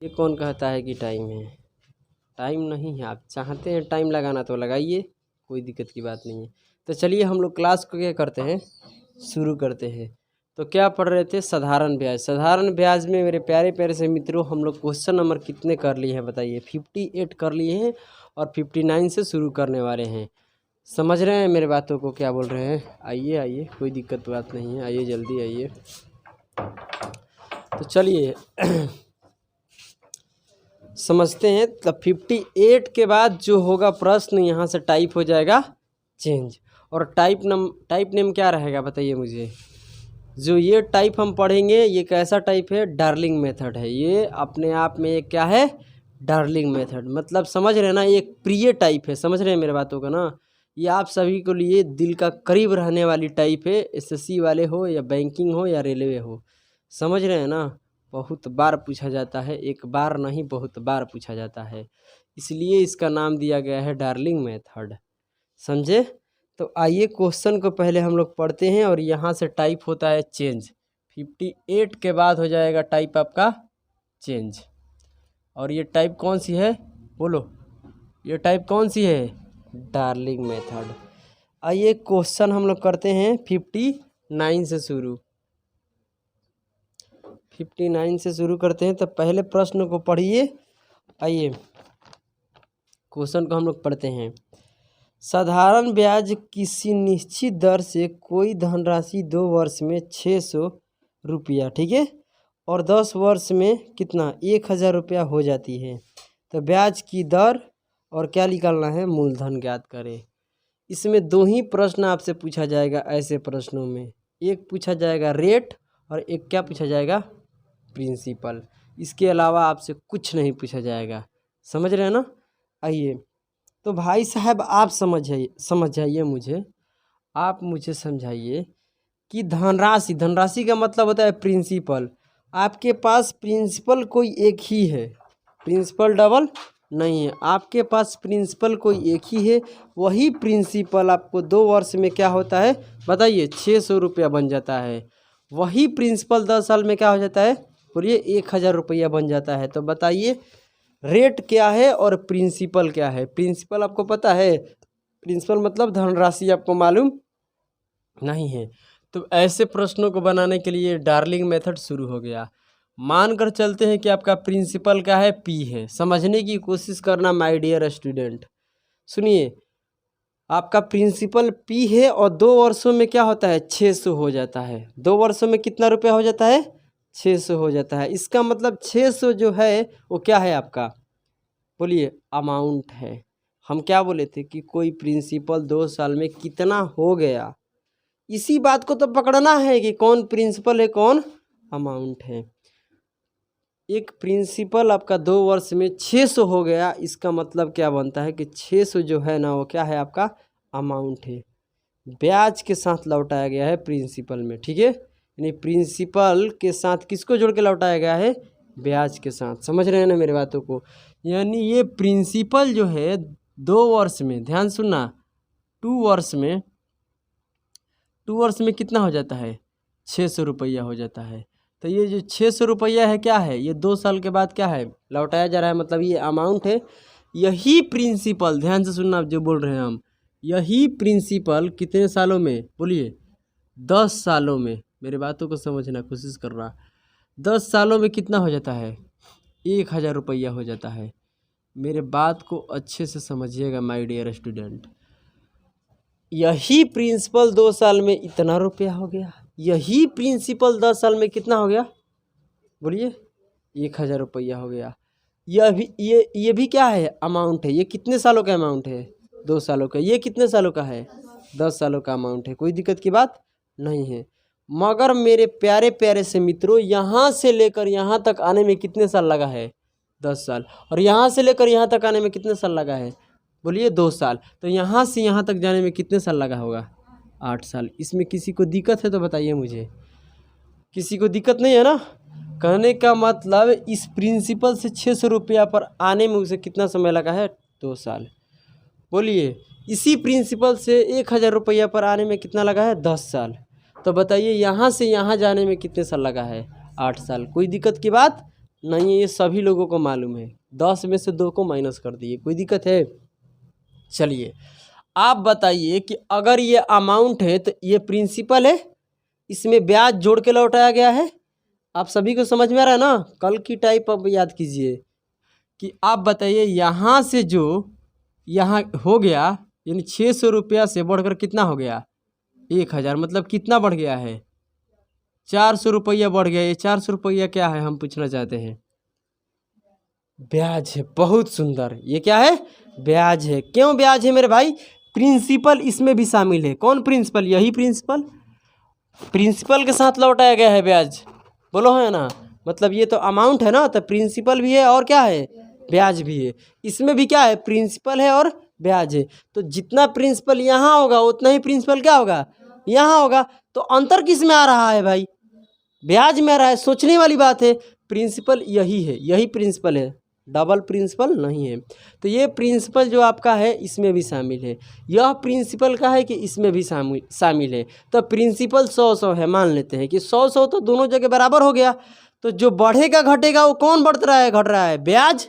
ये कौन कहता है कि टाइम है? टाइम नहीं है। आप चाहते हैं टाइम लगाना तो लगाइए, कोई दिक्कत की बात नहीं है। तो चलिए हम लोग क्लास को क्या करते हैं, शुरू करते हैं। तो क्या पढ़ रहे थे? साधारण ब्याज। साधारण ब्याज में मेरे प्यारे प्यारे से मित्रों हम लोग क्वेश्चन नंबर कितने कर लिए हैं बताइए? 58 कर लिए हैं और 59 से शुरू करने वाले हैं। समझ रहे हैं मेरे बातों को, क्या बोल रहे हैं? आइए आइए, कोई दिक्कत बात नहीं है, आइए जल्दी आइए। तो चलिए समझते हैं। तब 58 के बाद जो होगा प्रश्न यहाँ से टाइप हो जाएगा चेंज। और टाइप नेम क्या रहेगा बताइए मुझे? जो ये टाइप हम पढ़ेंगे ये कैसा टाइप है? डार्लिंग मेथड है। ये अपने आप में एक क्या है? Darling method. मतलब समझ रहे हैं ना, एक प्रिय टाइप है। समझ रहे हैं मेरे बातों का ना? ये आप सभी के लिए दिल का करीब रहने वाली टाइप है, एसएससी वाले हो या बैंकिंग हो या रेलवे हो। समझ रहे हैं ना? बहुत बार पूछा जाता है, एक बार नहीं बहुत बार पूछा जाता है, इसलिए इसका नाम दिया गया है डार्लिंग मेथड। समझे? तो आइए क्वेश्चन को पहले हम लोग पढ़ते हैं। और यहाँ से टाइप होता है चेंज। 58 के बाद हो जाएगा टाइप आपका चेंज। और ये टाइप कौन सी है बोलो? ये टाइप कौन सी है? Darling method. आइए क्वेश्चन हम लोग करते हैं 59 से शुरू। 59 से शुरू करते हैं। तो पहले प्रश्न को पढ़िए। आइए क्वेश्चन को हम लोग पढ़ते हैं। साधारण ब्याज किसी निश्चित दर से कोई धनराशि 2 वर्ष में 600 रुपया, ठीक है, और 10 वर्ष में कितना? 1000 रुपया हो जाती है। तो ब्याज की दर और क्या निकालना है? मूलधन ज्ञात करें। इसमें दो ही प्रश्न आपसे पूछा जाएगा ऐसे प्रश्नों में। एक पूछा जाएगा रेट और एक क्या पूछा जाएगा? प्रिंसिपल। इसके अलावा आपसे कुछ नहीं पूछा जाएगा। समझ रहे हैं ना? आइए तो भाई साहब आप समझ जाइए मुझे, आप मुझे समझाइए कि धनराशि का मतलब होता है प्रिंसिपल। आपके पास प्रिंसिपल कोई एक ही है, प्रिंसिपल डबल नहीं है। आपके पास प्रिंसिपल कोई एक ही है, वही प्रिंसिपल आपको 2 वर्ष में क्या होता है बताइए? 600 रुपया बन जाता है। वही प्रिंसिपल 10 साल में क्या हो जाता है? बोलिए 1000 रुपया बन जाता है। तो बताइए रेट क्या है और प्रिंसिपल क्या है? प्रिंसिपल आपको पता है? प्रिंसिपल मतलब धनराशि आपको मालूम नहीं है। तो ऐसे प्रश्नों को बनाने के लिए डार्लिंग मेथड शुरू हो गया। मानकर चलते हैं कि आपका प्रिंसिपल क्या है? पी है। समझने की कोशिश करना माय डियर स्टूडेंट। सुनिए, आपका प्रिंसिपल पी है और 2 वर्षों में क्या होता है? 600 हो जाता है। 2 वर्षों में कितना रुपया हो जाता है? 600 हो जाता है। इसका मतलब 600 जो है वो क्या है आपका? बोलिए अमाउंट है। हम क्या बोले थे कि कोई प्रिंसिपल 2 साल में कितना हो गया, इसी बात को तो पकड़ना है कि कौन प्रिंसिपल है कौन अमाउंट है। एक प्रिंसिपल आपका 2 वर्ष में 600 हो गया, इसका मतलब क्या बनता है कि 600 जो है ना वो क्या है? आपका अमाउंट है। ब्याज के साथ लौटाया गया है प्रिंसिपल में, ठीक है? यानी प्रिंसिपल के साथ किसको जोड़ के लौटाया गया है? ब्याज के साथ। समझ रहे हैं ना मेरे बातों को? यानी ये प्रिंसिपल जो है 2 वर्ष में, ध्यान सुनना, 2 वर्ष में कितना हो जाता है? 600 रुपया हो जाता है। तो ये जो 600 रुपया है क्या है? ये 2 साल के बाद क्या है? लौटाया जा रहा है, मतलब ये अमाउंट है। यही प्रिंसिपल, ध्यान से सुनना जो बोल रहे हैं हम, यही प्रिंसिपल कितने सालों में? बोलिए 10 सालों में। मेरे बातों को समझना कोशिश कर रहा। 10 सालों में कितना हो जाता है? 1000 रुपया हो जाता है। मेरे बात को अच्छे से समझिएगा माय डियर स्टूडेंट। यही प्रिंसिपल 2 साल में इतना रुपया हो गया, यही प्रिंसिपल 10 साल में कितना हो गया? बोलिए 1000 रुपया हो गया। ये भी क्या है? अमाउंट है। ये कितने सालों का अमाउंट है? 2 सालों का। ये कितने सालों का है? 10 सालों का अमाउंट है। कोई दिक्कत की बात नहीं है। मगर मेरे प्यारे प्यारे से मित्रों, यहाँ से लेकर यहाँ तक आने में कितने साल लगा है? 10 साल। और यहाँ से लेकर यहाँ तक आने में कितने साल लगा है? बोलिए 2 साल। तो यहाँ से यहाँ तक जाने में कितने साल लगा होगा? 8 साल। इसमें किसी को दिक्कत है तो बताइए मुझे। किसी को दिक्कत नहीं है ना? कहने का मतलब इस प्रिंसिपल से 600 रुपया पर आने में उसे कितना समय लगा है? 2 साल। बोलिए इसी प्रिंसिपल से 1000 रुपया पर आने में कितना लगा है? 10 साल। तो बताइए यहाँ से यहाँ जाने में कितने साल लगा है? 8 साल। कोई दिक्कत की बात नहीं है, ये सभी लोगों को मालूम है। 10 में से 2 को माइनस कर दिए, कोई दिक्कत है? चलिए आप बताइए कि अगर ये अमाउंट है तो ये प्रिंसिपल है, इसमें ब्याज जोड़ के लौटाया गया है। आप सभी को समझ में आ रहा है ना? कल की टाइप अब याद कीजिए कि आप बताइए यहाँ से जो यहाँ हो गया, यानी 600 रुपया से बढ़कर कितना हो गया? 1000। मतलब कितना बढ़ गया है? 400 रुपया बढ़ गया। ये 400 रुपया क्या है, हम पूछना चाहते हैं? ब्याज है। बहुत सुंदर। ये क्या है? ब्याज है। क्यों ब्याज है मेरे भाई? प्रिंसिपल इसमें भी शामिल है। कौन प्रिंसिपल? यही प्रिंसिपल। प्रिंसिपल के साथ लौटाया गया है ब्याज, बोलो है ना? मतलब ये तो अमाउंट है ना, तो प्रिंसिपल भी है और क्या है? ब्याज भी है। इसमें भी क्या है? प्रिंसिपल है और ब्याज है। तो जितना प्रिंसिपल यहाँ होगा उतना ही प्रिंसिपल क्या होगा? यहाँ होगा। तो अंतर किस में आ रहा है भाई? ब्याज में आ रहा है। सोचने वाली बात है। प्रिंसिपल यही है, यही प्रिंसिपल है, डबल प्रिंसिपल नहीं है। तो ये प्रिंसिपल जो आपका है इसमें भी शामिल है। यह प्रिंसिपल का है कि इसमें भी शामिल है। तो प्रिंसिपल 100 है, मान लेते हैं कि 100 तो दोनों जगह बराबर हो गया। तो जो बढ़ेगा घटेगा वो कौन बढ़ रहा है, घट रहा है? ब्याज।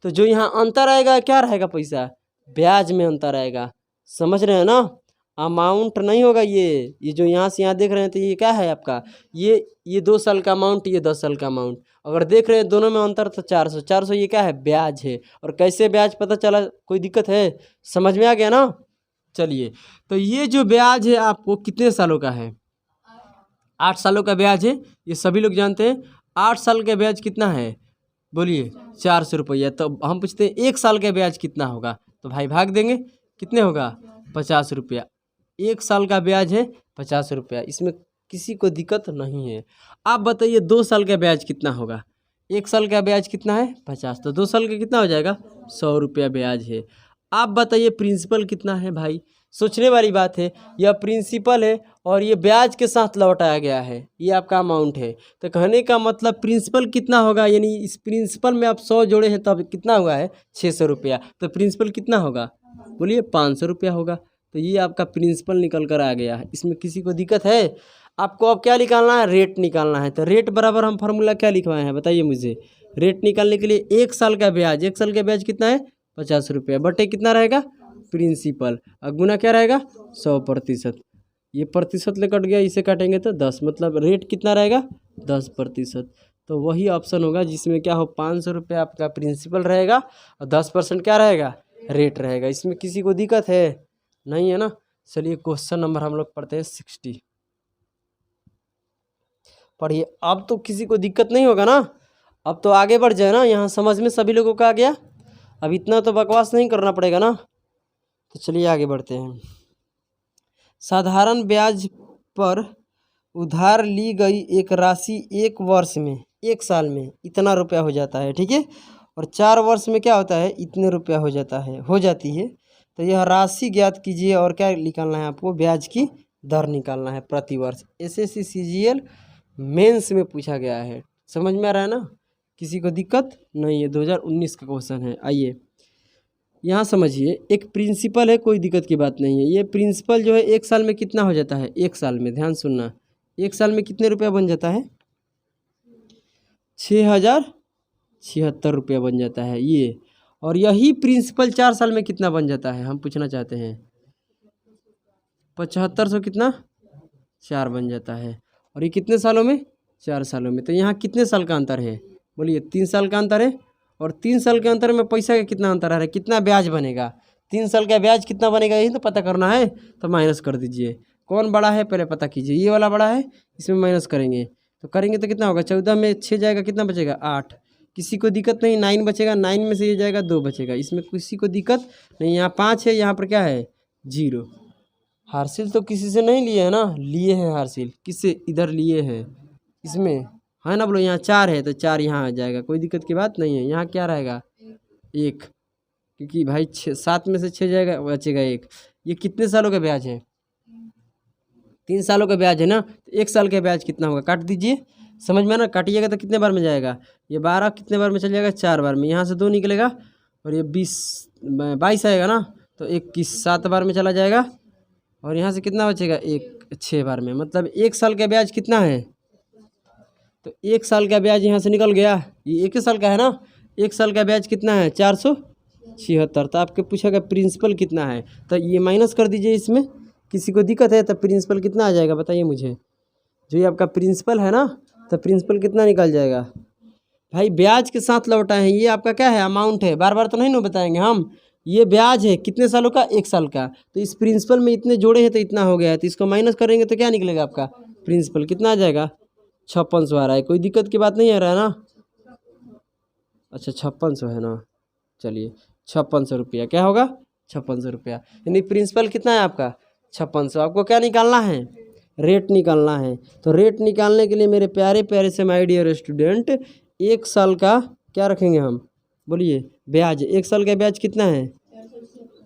तो जो यहाँ अंतर आएगा क्या रहेगा? पैसा ब्याज में अंतर आएगा। समझ रहे हैं ना? अमाउंट नहीं होगा ये जो यहाँ से यहाँ देख रहे हैं, तो ये क्या है आपका? ये 2 साल का अमाउंट, ये 10 साल का अमाउंट। अगर देख रहे हैं दोनों में अंतर तो 400 ये क्या है? ब्याज है। और कैसे ब्याज पता चला? कोई दिक्कत है? समझ में आ गया ना? चलिए, तो ये जो ब्याज है आपको कितने सालों का है? 8 सालों का ब्याज है। ये सभी लोग जानते हैं। 8 साल का ब्याज कितना है? बोलिए। 400 रुपया। तो हम पूछते हैं 1 साल का ब्याज कितना होगा? तो भाई भाग देंगे, कितने होगा? 50 रुपया। 1 साल का ब्याज है 50 रुपया, इसमें किसी को दिक्कत नहीं है। आप बताइए 2 साल का ब्याज कितना होगा? 1 साल का ब्याज कितना है? 50। तो 2 साल का कितना हो जाएगा? 100 रुपया ब्याज है। आप बताइए प्रिंसिपल कितना है भाई? सोचने वाली बात है। यह प्रिंसिपल है और ये ब्याज के साथ लौटाया गया है, ये आपका अमाउंट है। तो कहने का मतलब प्रिंसिपल कितना होगा, यानी इस प्रिंसिपल में आप 100 जोड़े हैं तब कितना हुआ है? 600 रुपया। तो प्रिंसिपल कितना होगा? बोलिए। 500 रुपया होगा। तो ये आपका प्रिंसिपल निकल कर आ गया है। इसमें किसी को दिक्कत है? आपको अब क्या निकालना है? रेट निकालना है। तो रेट बराबर हम फार्मूला क्या लिखवाए हैं बताइए मुझे? रेट निकालने के लिए 1 साल का ब्याज, 1 साल का ब्याज कितना है? 50 रुपया, बटे कितना रहेगा? प्रिंसिपल, और गुना क्या रहेगा? 100%। ये प्रतिशत ले कट गया, इसे काटेंगे तो 10, मतलब रेट कितना रहेगा? 10%। तो वही ऑप्शन होगा जिसमें क्या हो? 500 रुपया आपका प्रिंसिपल रहेगा और 10% क्या रहेगा? रेट रहेगा। इसमें किसी को दिक्कत है? नहीं है ना? चलिए क्वेश्चन नंबर हम लोग पढ़ते हैं 60। पढ़िए। अब तो किसी को दिक्कत नहीं होगा ना? अब तो आगे बढ़ जाए ना? यहाँ समझ में सभी लोगों का आ गया। अब इतना तो बकवास नहीं करना पड़ेगा ना? तो चलिए आगे बढ़ते हैं। साधारण ब्याज पर उधार ली गई एक राशि 1 वर्ष में, 1 साल में इतना रुपया हो जाता है, ठीक है? और 4 वर्ष में क्या होता है? इतने रुपया हो जाता है, हो जाती है। तो यह राशि ज्ञात कीजिए और क्या निकालना है आपको? ब्याज की दर निकालना है प्रति वर्ष। SSC CGL मेंस में पूछा गया है। समझ में आ रहा है ना? किसी को दिक्कत नहीं है। 2019 का क्वेश्चन है। आइए यहाँ समझिए। एक प्रिंसिपल है, कोई दिक्कत की बात नहीं है। ये प्रिंसिपल जो है 1 साल में कितना हो जाता है? 1 साल में, ध्यान सुनना, 1 साल में कितने रुपया बन जाता है? 6076 रुपया बन जाता है ये। और यही प्रिंसिपल 4 साल में कितना बन जाता है, हम पूछना चाहते हैं? 7500 कितना? 4 बन जाता है। और ये कितने सालों में? 4 सालों में। तो यहाँ कितने साल का अंतर है? बोलिए। 3 साल का अंतर है। और 3 साल के अंतर में पैसा का कितना अंतर आ रहा है? कितना ब्याज बनेगा? 3 साल का ब्याज कितना बनेगा यही तो पता करना है। तो माइनस कर दीजिए। कौन बड़ा है पहले पता कीजिए। ये वाला बड़ा है, इसमें माइनस करेंगे तो कितना होगा? 14 में 6 जाएगा, कितना बचेगा? 8। किसी को दिक्कत नहीं, 9 बचेगा। 9 में से ये जाएगा 2 बचेगा, इसमें किसी को दिक्कत नहीं। यहाँ 5 है, यहाँ पर क्या है? 0। हासिल तो किसी से नहीं लिए है ना? लिए हैं हासिल। किससे? इधर लिए हैं, इसमें है ना? बोलो। यहाँ 4 है तो 4 यहाँ आ जाएगा, कोई दिक्कत की बात नहीं है। यहाँ क्या रहेगा? 1, क्योंकि भाई 7 में से 6 जाएगा, बचेगा 1। ये कितने सालों का ब्याज है? 3 सालों का ब्याज है ना? तो 1 साल का ब्याज कितना होगा? काट दीजिए। समझ में ना? काटिएगा तो कितने बार में जाएगा? ये 12 कितने बार में चल जाएगा? 4 बार में। यहाँ से 2 निकलेगा और ये 22 आएगा ना? तो 21 7 बार में चला जाएगा। और यहाँ से कितना बचेगा? 1 6 बार में। मतलब 1 साल का ब्याज कितना है? तो 1 साल का ब्याज यहाँ से निकल गया, ये 1 साल का है ना, 1 साल का ब्याज कितना है 476। तो आपके पूछेगा प्रिंसिपल कितना है, तो ये माइनस कर दीजिए इसमें। किसी को दिक्कत है तो प्रिंसिपल कितना आ जाएगा बताइए मुझे। जो ये आपका प्रिंसिपल है ना, तो प्रिंसिपल कितना निकल जाएगा भाई, ब्याज के साथ लौटा है, ये आपका क्या है अमाउंट है, बार बार तो नहीं ना बताएंगे हम। ये ब्याज है कितने सालों का, 1 साल का। तो इस प्रिंसिपल में इतने जोड़े हैं तो इतना हो गया है, तो इसको माइनस करेंगे तो क्या निकलेगा आपका प्रिंसिपल कितना आ जाएगा 5600 आ रहा है। कोई दिक्कत की बात नहीं आ रहा है ना। अच्छा 5600 है ना, चलिए 5600 रुपया क्या होगा 5600 रुपया, यानी प्रिंसिपल कितना है आपका 5600। आपको क्या निकालना है, रेट निकालना है। तो रेट निकालने के लिए मेरे प्यारे प्यारे से माय डियर स्टूडेंट, 1 साल का क्या रखेंगे हम, बोलिए ब्याज। 1 साल का ब्याज कितना है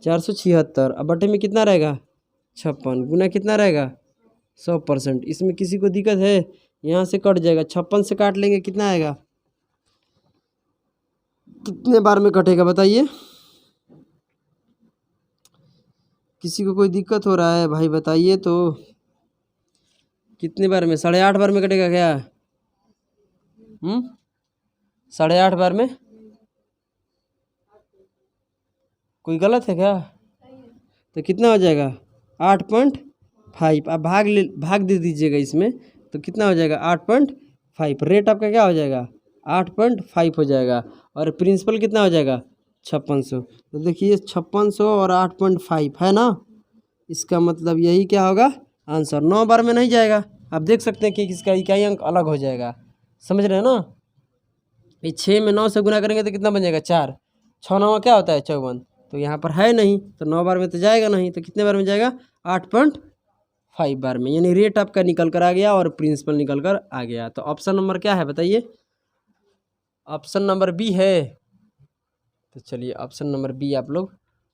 476, अब बटे में कितना रहेगा 56 गुना कितना रहेगा 100%। इसमें किसी को दिक्कत है, यहाँ से कट जाएगा, 56 से काट लेंगे कितना आएगा, कितने बार में कटेगा बताइए। किसी को कोई दिक्कत हो रहा है भाई बताइए तो, कितने बार में, 8.5 बार में कटेगा क्या, 8.5 बार में, कोई गलत है क्या, तो कितना हो जाएगा 8.5। आप भाग दे दीजिएगा इसमें, तो कितना हो जाएगा 8.5। रेट आपका क्या हो जाएगा 8.5 हो जाएगा, और प्रिंसिपल कितना हो जाएगा 5600। तो देखिए 5600 और 8.5 है ना, इसका मतलब यही क्या होगा आंसर। 9 बार में नहीं जाएगा, आप देख सकते हैं कि इसका इकाई अंक अलग हो जाएगा, समझ रहे हैं ना। ये 6 में 9 से गुना करेंगे तो कितना बन जाएगा 4, 6 9 क्या होता है 54, तो यहाँ पर है नहीं, तो 9 बार में तो जाएगा नहीं, तो कितने बार में जाएगा 8.5 बार में, यानी रेट आपका निकल कर आ गया और प्रिंसिपल निकल कर आ गया। तो ऑप्शन नंबर क्या है बताइए, ऑप्शन नंबर बी है। तो चलिए ऑप्शन नंबर बी आप लोग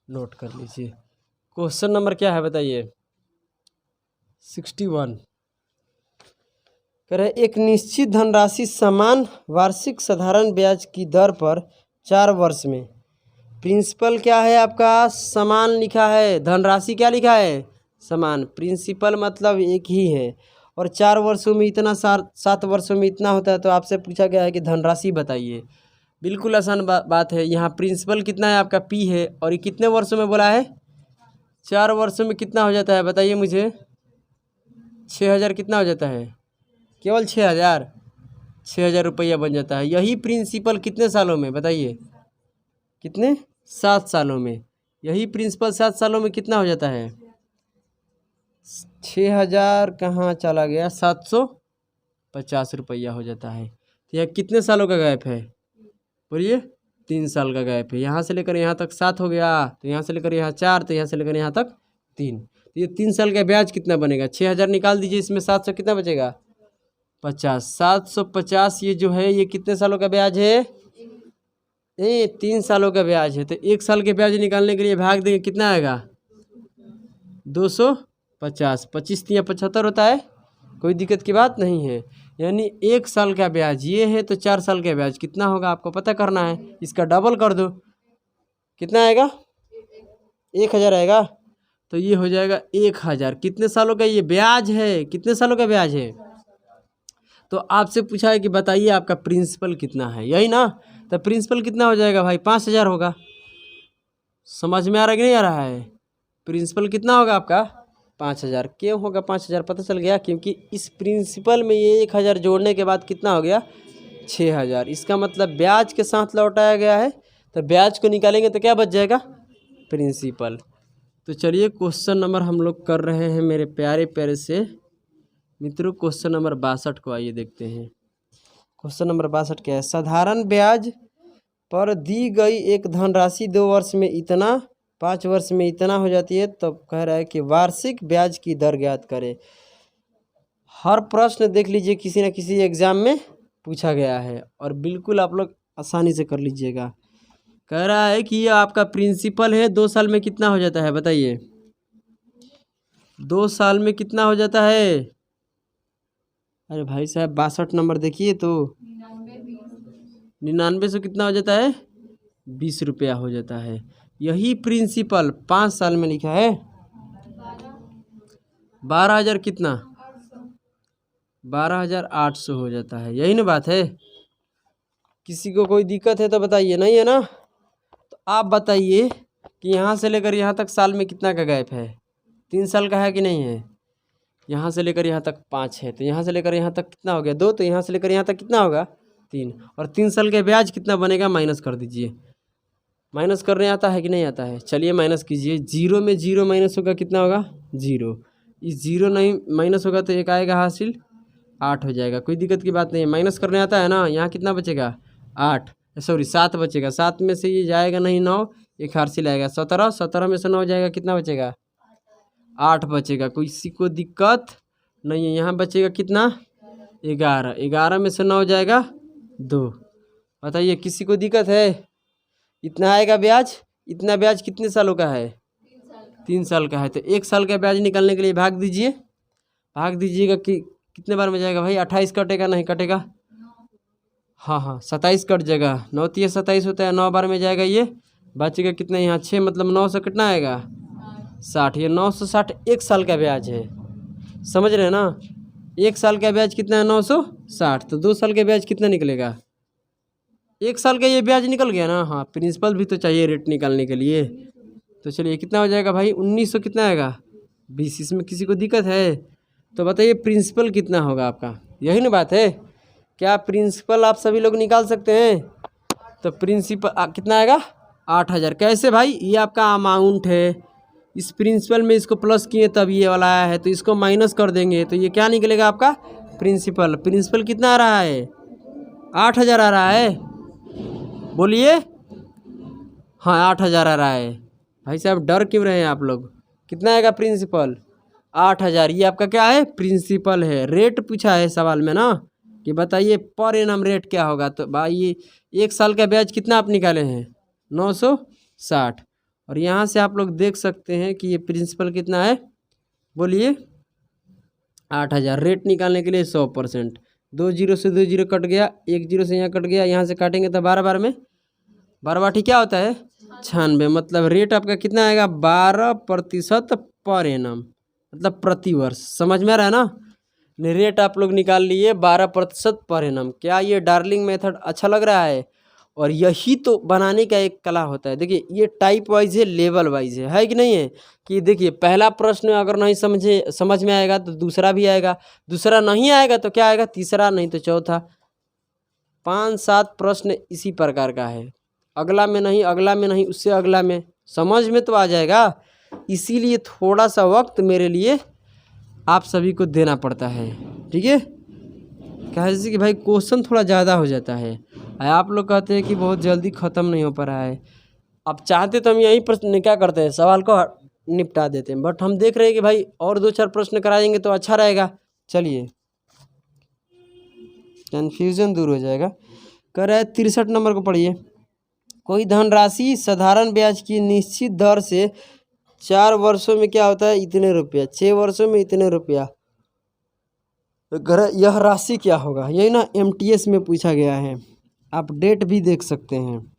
नोट कर लीजिए। क्वेश्चन नंबर क्या है बताइए 61, कह रहे एक निश्चित धनराशि समान वार्षिक साधारण ब्याज की दर पर 4 वर्ष में, प्रिंसिपल क्या है आपका समान लिखा है, धनराशि क्या लिखा है समान, प्रिंसिपल मतलब एक ही है, और 4 वर्षों में इतना, 7 वर्षों में इतना होता है। तो आपसे पूछा गया है कि धनराशि बताइए, बिल्कुल आसान बात है। यहाँ प्रिंसिपल कितना है आपका पी है, और ये कितने वर्षों में बोला है 4 वर्षों में कितना हो जाता है बताइए मुझे, 6000 कितना हो जाता है, केवल 6000 रुपया बन जाता है। यही प्रिंसिपल कितने सालों में बताइए, कितने 7 सालों में, यही प्रिंसिपल 7 सालों में कितना हो जाता है 6000 कहाँ चला गया 750 रुपया हो जाता है। तो यह कितने सालों का गैप है बोलिए, 3 साल का गैप है। यहाँ से लेकर यहाँ तक 7 हो गया, तो यहाँ से लेकर यहाँ 4, तो यहाँ से लेकर यहाँ तक 3, तो ये 3 साल का ब्याज कितना बनेगा 6000 निकाल दीजिए, इसमें 700 कितना बचेगा 50, 750 ये जो है ये कितने सालों का ब्याज है, 3 सालों का ब्याज है। तो 1 साल के ब्याज निकालने के लिए भाग देंगे कितना आएगा 250, 25 या 75 होता है, कोई दिक्कत की बात नहीं है। यानी 1 साल का ब्याज ये है, तो 4 साल का ब्याज कितना होगा आपको पता करना है, इसका डबल कर दो, कितना आएगा 1000 आएगा। तो ये हो जाएगा 1000, कितने सालों का ये ब्याज है, कितने सालों का ब्याज है। तो आपसे पूछा है कि बताइए आपका प्रिंसिपल कितना है, यही ना, तो प्रिंसिपल कितना हो जाएगा भाई 5000 होगा। समझ में आ रहा है कि नहीं आ रहा है, प्रिंसिपल कितना होगा आपका 5000। क्यों होगा 5000 पता चल गया, क्योंकि इस प्रिंसिपल में ये 1000 जोड़ने के बाद कितना हो गया 6000, इसका मतलब ब्याज के साथ लौटाया गया है। तो ब्याज को निकालेंगे तो क्या बच जाएगा प्रिंसिपल। तो चलिए क्वेश्चन नंबर हम लोग कर रहे हैं मेरे प्यारे प्यारे से मित्रों, क्वेश्चन नंबर 62 को आइए देखते हैं। क्वेश्चन नंबर 62 क्या है, साधारण ब्याज पर दी गई एक धनराशि 2 वर्ष में इतना, 5 वर्ष में इतना हो जाती है, तो कह रहा है कि वार्षिक ब्याज की दर ज्ञात करें। हर प्रश्न देख लीजिए किसी न किसी एग्जाम में पूछा गया है, और बिल्कुल आप लोग आसानी से कर लीजिएगा। कह रहा है कि ये आपका प्रिंसिपल है, 2 साल में कितना हो जाता है बताइए, 2 साल में कितना हो जाता है। अरे भाई साहब 62 नंबर देखिए तो, 99 से कितना हो जाता है 20 रुपया हो जाता है। यही प्रिंसिपल 5 साल में लिखा है 12000 कितना 12,800 हो जाता है। यही ना बात है। किसी को कोई दिक्कत है तो बताइए, नहीं है ना? तो आप बताइए कि यहाँ से लेकर यहाँ तक साल में कितना का गैप है? 3 साल का है कि नहीं है? यहाँ से लेकर यहाँ तक 5 है, तो यहाँ से लेकर यहाँ तक कितना हो गया? 2। तो यहाँ से लेकर यहाँ तक कितना होगा? 3। और 3 साल का ब्याज कितना बनेगा? माइनस कर दीजिए। माइनस करने आता है कि नहीं आता है? चलिए माइनस कीजिए। 0 में 0 माइनस होगा, कितना होगा? 0। इस 0 नहीं माइनस होगा तो एक आएगा हासिल, 8 हो जाएगा। कोई दिक्कत की बात नहीं है। माइनस करने आता है ना? यहाँ कितना बचेगा? 8, सॉरी 7 बचेगा। 7 में से ये जाएगा नहीं 9, एक हासिल आएगा 17। 17 में से 9 जाएगा, कितना बचेगा? 8 बचेगा। कोई किसी को दिक्कत नहीं है। यहाँ बचेगा कितना? 11। 11 में से 9 जाएगा 2। बताइए किसी को दिक्कत है? इतना आएगा ब्याज। इतना ब्याज कितने सालों का है? 3 साल का है। तो 1 साल का ब्याज निकालने के लिए भाग दीजिए। भाग दीजिएगा कि कितने बार में जाएगा भाई? 28 कटेगा, नहीं कटेगा? हाँ 27 कट जाएगा। 9 3 27 होता है, 9 बार में जाएगा। ये बचेगा कितना? यहाँ 6, मतलब 9 से कितना आएगा? 60। ये 960 1 साल का ब्याज है। समझ रहे हैं ना? 1 साल का ब्याज कितना है? 960। तो 2 साल का ब्याज कितना निकलेगा? 1 साल का ये ब्याज निकल गया ना। हाँ, प्रिंसिपल भी तो चाहिए रेट निकालने के लिए। तो चलिए कितना हो जाएगा भाई? 1900 कितना आएगा? 20। इसमें किसी को दिक्कत है तो बताइए प्रिंसिपल कितना होगा आपका? यही ना बात है। क्या प्रिंसिपल आप सभी लोग निकाल सकते हैं? तो प्रिंसिपल कितना आएगा? 8,000। कैसे भाई? ये आपका अमाउंट है। इस प्रिंसिपल में इसको प्लस किए तब ये वाला आया है, तो इसको माइनस कर देंगे तो ये क्या निकलेगा आपका? प्रिंसिपल। प्रिंसिपल कितना आ रहा है? 8,000 आ रहा है। बोलिए। हाँ 8,000 आ रहा है। भाई साहब डर क्यों रहे हैं आप लोग? कितना आएगा प्रिंसिपल? 8,000। ये आपका क्या है? प्रिंसिपल है। रेट पूछा है सवाल में ना कि बताइए पर एनम रेट क्या होगा। तो भाई ये 1 साल का ब्याज कितना आप निकाले हैं? 960। और यहाँ से आप लोग देख सकते हैं कि ये प्रिंसिपल कितना है? बोलिए। 8,000। रेट निकालने के लिए 100%। 2 0 से 2 0 कट गया, 1 0 से यहाँ कट गया। यहाँ से काटेंगे तो 12 बार में 12 बार क्या होता है? 96। मतलब रेट आपका कितना आएगा? 12% पर एनम, मतलब प्रति वर्ष। समझ में आ रहा है ना? रेट आप लोग निकाल लिए 12% पर एनम। क्या ये डार्लिंग मेथड अच्छा लग रहा है? और यही तो बनाने का एक कला होता है। देखिए ये टाइप वाइज है, लेवल वाइज है कि नहीं है? कि देखिए पहला प्रश्न अगर नहीं समझ में आएगा तो दूसरा भी आएगा, दूसरा नहीं आएगा तो क्या आएगा? तीसरा, नहीं तो चौथा। 5-7 प्रश्न इसी प्रकार का है। अगला में नहीं, अगला में नहीं, उससे अगला में। समझ में तो आ जाएगा। इसीलिए थोड़ा सा वक्त मेरे लिए आप सभी को देना पड़ता है, ठीक है? कैसे कि भाई क्वेश्चन थोड़ा ज़्यादा हो जाता है। आप लोग कहते हैं कि बहुत जल्दी ख़त्म नहीं हो पा रहा है। अब चाहते तो हम यही प्रश्न क्या करते हैं, सवाल को निपटा देते हैं, बट हम देख रहे हैं कि भाई और 2-4 प्रश्न कराएंगे तो अच्छा रहेगा। चलिए कन्फ्यूज़न दूर हो जाएगा। कह रहा है 63 नंबर को पढ़िए। कोई धनराशि साधारण ब्याज की निश्चित दर से 4 वर्षों में क्या होता है? इतने रुपया। 6 वर्षों में इतने रुपया। तो यह राशि क्या होगा? यही ना MTS में पूछा गया है। आप डेट भी देख सकते हैं।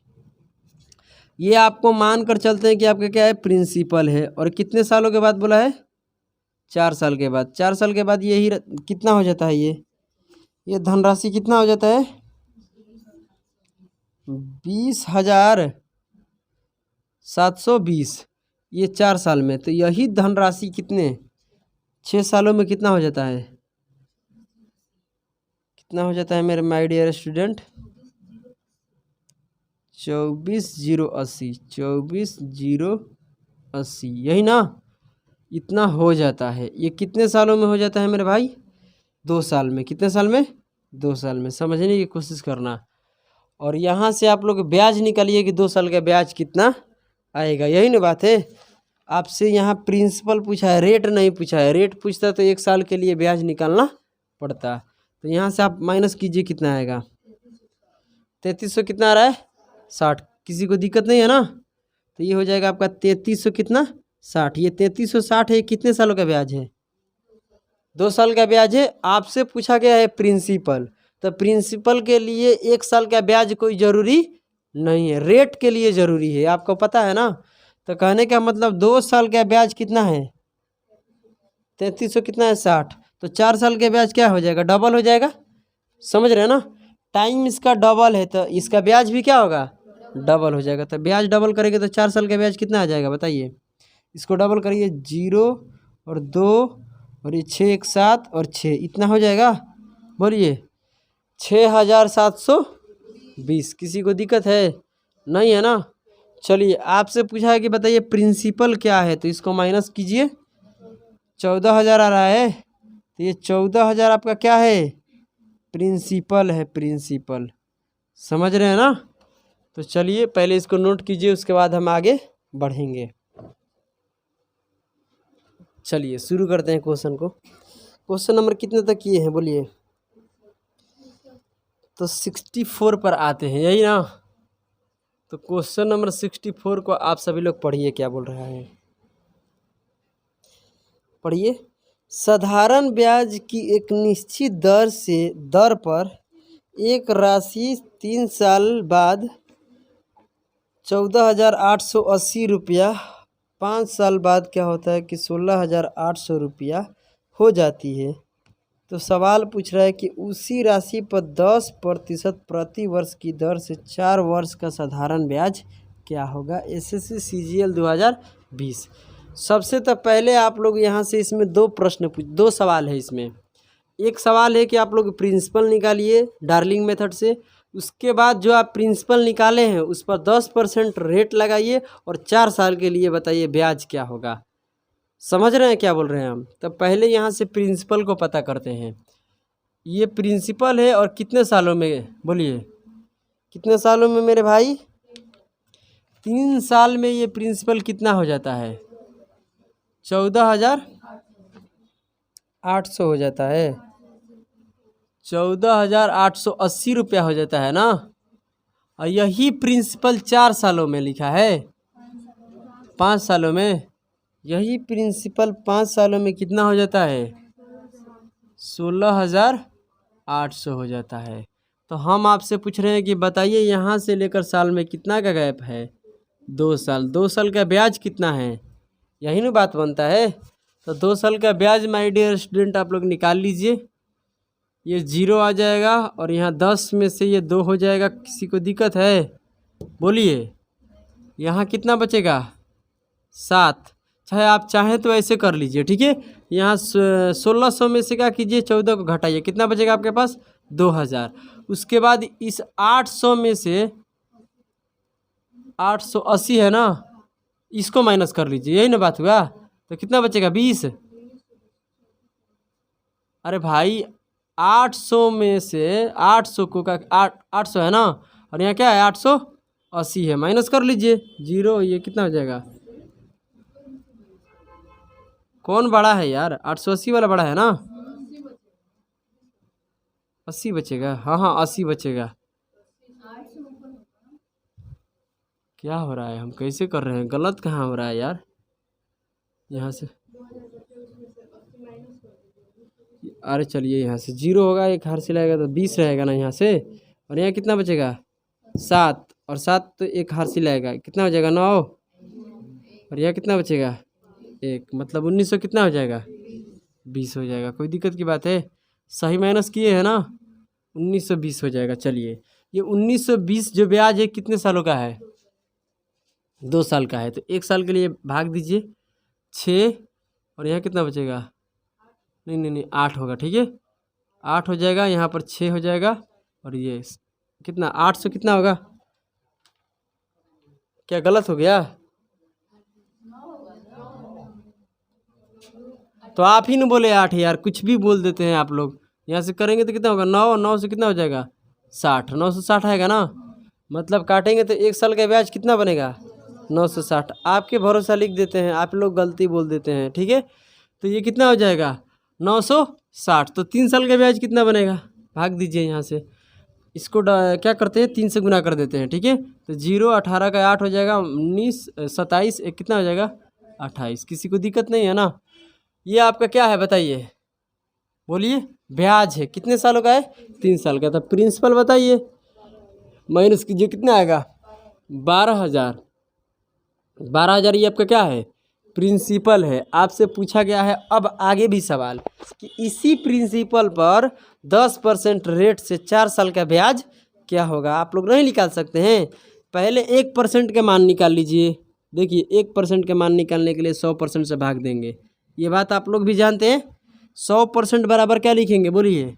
ये आपको मान कर चलते हैं कि आपका क्या है? प्रिंसिपल है। और कितने सालों के बाद बोला है? 4 साल के बाद। 4 साल के बाद यही कितना हो जाता है? ये धनराशि कितना हो जाता है? 20,720। ये 4 साल में। तो यही धनराशि कितने 6 सालों में कितना हो जाता है? कितना हो जाता है मेरे माय डियर स्टूडेंट? 24,080। 24,080, यही ना? इतना हो जाता है। ये कितने सालों में हो जाता है मेरे भाई? 2 साल में। कितने साल में? 2 साल में। समझने की कोशिश करना। और यहाँ से आप लोग ब्याज निकालिए कि 2 साल का ब्याज कितना आएगा। यही ना बात है। आपसे यहाँ प्रिंसिपल पूछा है, रेट नहीं पूछा है। रेट पूछता तो 1 साल के लिए ब्याज निकालना पड़ता। तो यहाँ से आप माइनस कीजिए, कितना आएगा? 3300 कितना आ रहा है? 60। किसी को दिक्कत नहीं है ना? तो ये हो जाएगा आपका 3300 कितना? 60। ये 3360 है। कितने सालों का ब्याज है? 2 साल का ब्याज है। आपसे पूछा गया है प्रिंसिपल, तो प्रिंसिपल के लिए 1 साल का ब्याज कोई ज़रूरी नहीं है, रेट के लिए ज़रूरी है। आपको पता है ना? तो कहने का मतलब 2 साल का ब्याज कितना है? 3300 कितना है? 60। तो 4 साल के ब्याज क्या हो जाएगा, डबल हो जाएगा। समझ रहे हैं ना, टाइम इसका डबल है तो इसका ब्याज भी क्या होगा, डबल हो जाएगा। तो ब्याज डबल करेंगे तो 4 साल का ब्याज कितना आ जाएगा बताइए। इसको डबल करिए, 0 और 2 और ये 6 एक 7 और 6, इतना हो जाएगा। बोलिए 6720। किसी को दिक्कत है, नहीं है ना। चलिए आपसे पूछा है कि बताइए प्रिंसिपल क्या है, तो इसको माइनस कीजिए। 14,000 आ रहा है, तो ये 14,000 आपका क्या है, प्रिंसिपल है, प्रिंसिपल। समझ रहे हैं ना। तो चलिए पहले इसको नोट कीजिए, उसके बाद हम आगे बढ़ेंगे। चलिए शुरू करते हैं क्वेश्चन को। क्वेश्चन नंबर कितने तक किए हैं बोलिए। तो 64 पर आते हैं, यही ना। तो क्वेश्चन नंबर 64 को आप सभी लोग पढ़िए, क्या बोल रहा है, पढ़िए। साधारण ब्याज की एक निश्चित दर पर एक राशि 3 साल बाद 14,880 रुपया, 5 साल बाद क्या होता है कि 16,800 रुपया हो जाती है। तो सवाल पूछ रहा है कि उसी राशि पर 10% प्रति वर्ष की दर से 4 वर्ष का साधारण ब्याज क्या होगा। SSC CGL 2020। सबसे तो पहले आप लोग यहाँ से इसमें 2 सवाल है इसमें। एक सवाल है कि आप लोग प्रिंसिपल निकालिए डार्लिंग मेथड से, उसके बाद जो आप प्रिंसिपल निकाले हैं उस पर 10% रेट लगाइए और 4 साल के लिए बताइए ब्याज क्या होगा। समझ रहे हैं क्या बोल रहे हैं हम। तो पहले यहाँ से प्रिंसिपल को पता करते हैं। ये प्रिंसिपल है और कितने सालों में बोलिए, कितने सालों में मेरे भाई, 3 साल में ये प्रिंसिपल कितना हो जाता है, 14,800 हो जाता है, 14,880 रुपया हो जाता है ना। और यही प्रिंसिपल 4 सालों में लिखा है, 5 सालों में। यही प्रिंसिपल 5 सालों में कितना हो जाता है, 16,800 हो जाता है। तो हम आपसे पूछ रहे हैं कि बताइए यहाँ से लेकर साल में कितना का गैप है, 2 साल। 2 साल का ब्याज कितना है, यही ना बात बनता है। तो 2 साल का ब्याज माय डियर स्टूडेंट आप लोग निकाल लीजिए। ये 0 आ जाएगा और यहाँ 10 में से ये 2 हो जाएगा। किसी को दिक्कत है बोलिए। यहाँ कितना बचेगा, 7। चाहे आप चाहें तो ऐसे कर लीजिए, ठीक है। यहाँ 1600 में से क्या कीजिए, 14 को घटाइए, कितना बचेगा आपके पास, 2,000। उसके बाद इस 800 में से 880 है ना, इसको माइनस कर लीजिए, यही ना बात हुआ। तो कितना बचेगा, 20। अरे भाई 800 में से 800 को का 800 है ना, और यहाँ क्या है 880 है, माइनस कर लीजिए 0। ये कितना हो जाएगा, कौन बड़ा है यार, 880 वाला बड़ा है ना, 80 बचेगा। हाँ हाँ 80 बचेगा। क्या हो रहा है, हम कैसे कर रहे हैं, गलत कहाँ हो रहा है यार। यहाँ से अरे चलिए यहाँ से 0 होगा, एक हार सिलाएगा तो 20 रहेगा ना यहाँ से। और यहाँ कितना बचेगा, 7, और 7 तो एक हार सिलाएगा, कितना हो जाएगा, 9। और यहाँ कितना बचेगा, 1, मतलब 1900 कितना हो जाएगा, 20 हो जाएगा। कोई दिक्कत की बात है, सही माइनस किए है ना, 1920 हो जाएगा। चलिए ये 1920 जो ब्याज है कितने सालों का है, 2 साल का है। तो 1 साल के लिए भाग दीजिए 6, और यहाँ कितना बचेगा, नहीं 8 होगा, ठीक है 8 हो जाएगा, यहाँ पर 6 हो जाएगा, और ये कितना 800 कितना होगा, क्या गलत हो गया, तो आप ही न बोले 8 यार, कुछ भी बोल देते हैं आप लोग। यहाँ से करेंगे तो कितना होगा, 9 से कितना हो जाएगा, 60, 960 आएगा ना। मतलब काटेंगे तो 1 साल का ब्याज कितना बनेगा, 960। आपके भरोसा लिख देते हैं, आप लोग गलती बोल देते हैं, ठीक है। तो ये कितना हो जाएगा, 960। तो 3 साल का ब्याज कितना बनेगा, भाग दीजिए यहाँ से। इसको क्या करते हैं, 3 से गुना कर देते हैं, ठीक है। तो 0, 18 का 8 हो जाएगा, 19, 27, एक कितना हो जाएगा, 28। किसी को दिक्कत नहीं है ना। ये आपका क्या है बताइए, बोलिए, ब्याज है, कितने सालों का है, 3 साल का। तो प्रिंसिपल बताइए, माइनस कीजिए, कितना आएगा, 12,000। 12,000 ये आपका क्या है, प्रिंसिपल है। आपसे पूछा गया है अब आगे भी सवाल कि इसी प्रिंसिपल पर 10% रेट से 4 साल का ब्याज क्या होगा। आप लोग नहीं निकाल सकते हैं? पहले 1% के मान निकाल लीजिए। देखिए 1% के मान निकालने के लिए 100% से भाग देंगे। ये बात आप लोग भी जानते हैं। 100% बराबर क्या लिखेंगे बोलिए?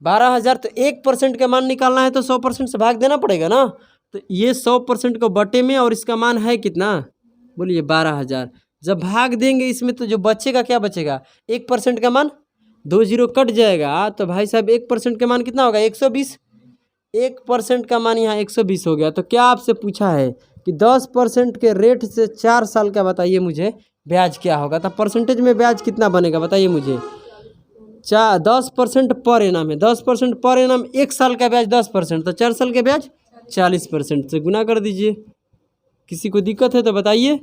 12,000। तो 1% का मान निकालना है तो 100% से भाग देना पड़ेगा ना। तो ये 100% को बटे में और इसका मान है कितना बोलिए? 12,000। जब भाग देंगे इसमें तो जो बचेगा क्या बचेगा? 1% का मान, 2 जीरो कट जाएगा तो भाई साहब 1% का मान कितना होगा? 120। 1% का मान यहाँ 120 हो गया। तो क्या आपसे पूछा है कि 10% के रेट से 4 साल का बताइए मुझे ब्याज क्या होगा। तो परसेंटेज में ब्याज कितना बनेगा बताइए मुझे? 10% पर एनम है। 10% पर एनम, 1 साल का ब्याज 10%, तो 4 साल का ब्याज 40% से गुना कर दीजिए। किसी को दिक्कत है तो बताइए।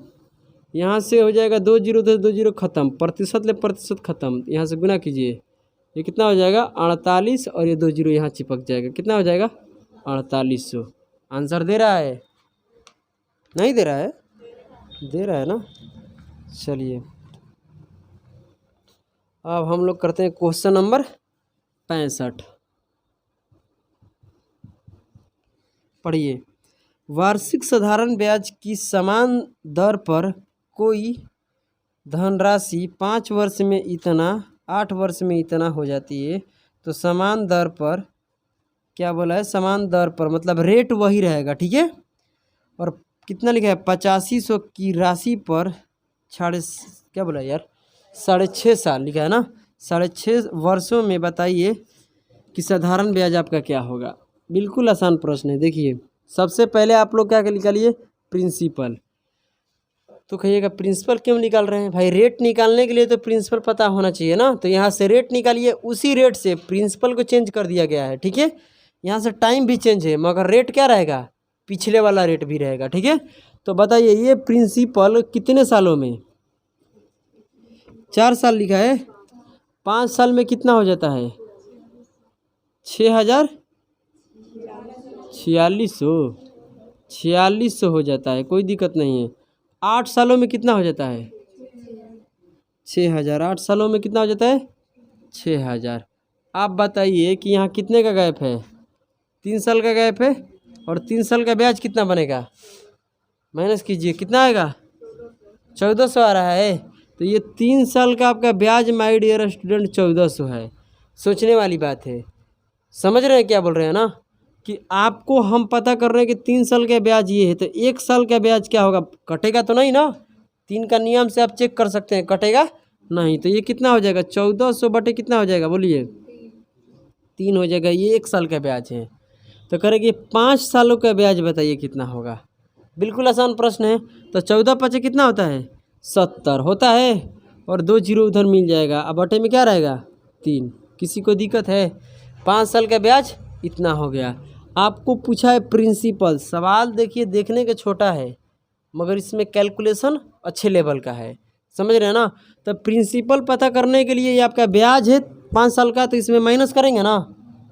यहाँ से हो जाएगा 2 जीरो, 2 जीरो खत्म, प्रतिशत ले प्रतिशत खत्म, यहाँ से गुना कीजिए। ये कितना हो जाएगा? 48, और ये 2 जीरो यहाँ चिपक जाएगा। कितना हो जाएगा? 4800। आंसर दे रहा है? नहीं दे रहा है? दे रहा है ना। चलिए अब हम लोग करते हैं क्वेश्चन नंबर 65। पढ़िए। वार्षिक साधारण ब्याज की समान दर पर कोई धनराशि 5 वर्ष में इतना, 8 वर्ष में इतना हो जाती है तो समान दर पर क्या बोला है? समान दर पर मतलब रेट वही रहेगा, ठीक है। और कितना लिखा है? 8500 की राशि पर क्या बोला यार? 6.5 साल लिखा है ना। 6.5 वर्षों में बताइए कि साधारण ब्याज आपका क्या होगा। बिल्कुल आसान प्रश्न है। देखिए सबसे पहले आप लोग क्या निकालिए? प्रिंसिपल। तो कहिएगा प्रिंसिपल क्यों निकाल रहे हैं भाई? रेट निकालने के लिए तो प्रिंसिपल पता होना चाहिए ना। तो यहाँ से रेट निकालिए, उसी रेट से प्रिंसिपल को चेंज कर दिया गया है, ठीक है। यहाँ से टाइम भी चेंज है मगर रेट क्या रहेगा? पिछले वाला रेट भी रहेगा, ठीक है। तो बताइए ये प्रिंसिपल कितने सालों में? 4 साल लिखा है। 5 साल में कितना हो जाता है? 4600 हो जाता है, कोई दिक्कत नहीं है। 8 सालों में कितना हो जाता है? 6000। 8 सालों में कितना हो जाता है? 6000। आप बताइए कि यहाँ कितने का गैप है? 3 साल का गैप है। और 3 साल का ब्याज कितना बनेगा? माइनस कीजिए, कितना आएगा? 1400 आ रहा है। तो ये 3 साल का आपका ब्याज माय डियर स्टूडेंट 1400 है। सोचने वाली बात है। समझ रहे हैं क्या बोल रहे हैं ना? कि आपको हम पता कर रहे हैं कि 3 साल का ब्याज ये है तो 1 साल का ब्याज क्या होगा? कटेगा तो नहीं ना। 3 का नियम से आप चेक कर सकते हैं, कटेगा नहीं। तो ये कितना हो जाएगा? 1400 बटे कितना हो जाएगा बोलिए? 3 हो जाएगा। ये 1 साल का ब्याज है। तो करेंगे 5 सालों का ब्याज बताइए कितना होगा। बिल्कुल आसान प्रश्न है। तो 14 पचे कितना होता है? 70 होता है। और 2 जीरो उधर मिल जाएगा। अब बटे में क्या रहेगा? 3। किसी को दिक्कत है? 5 साल का ब्याज इतना हो गया। आपको पूछा है प्रिंसिपल। सवाल देखिए देखने के छोटा है मगर इसमें कैलकुलेशन अच्छे लेवल का है। समझ रहे हैं ना। तो प्रिंसिपल पता करने के लिए ये आपका ब्याज है 5 साल का, तो इसमें माइनस करेंगे ना।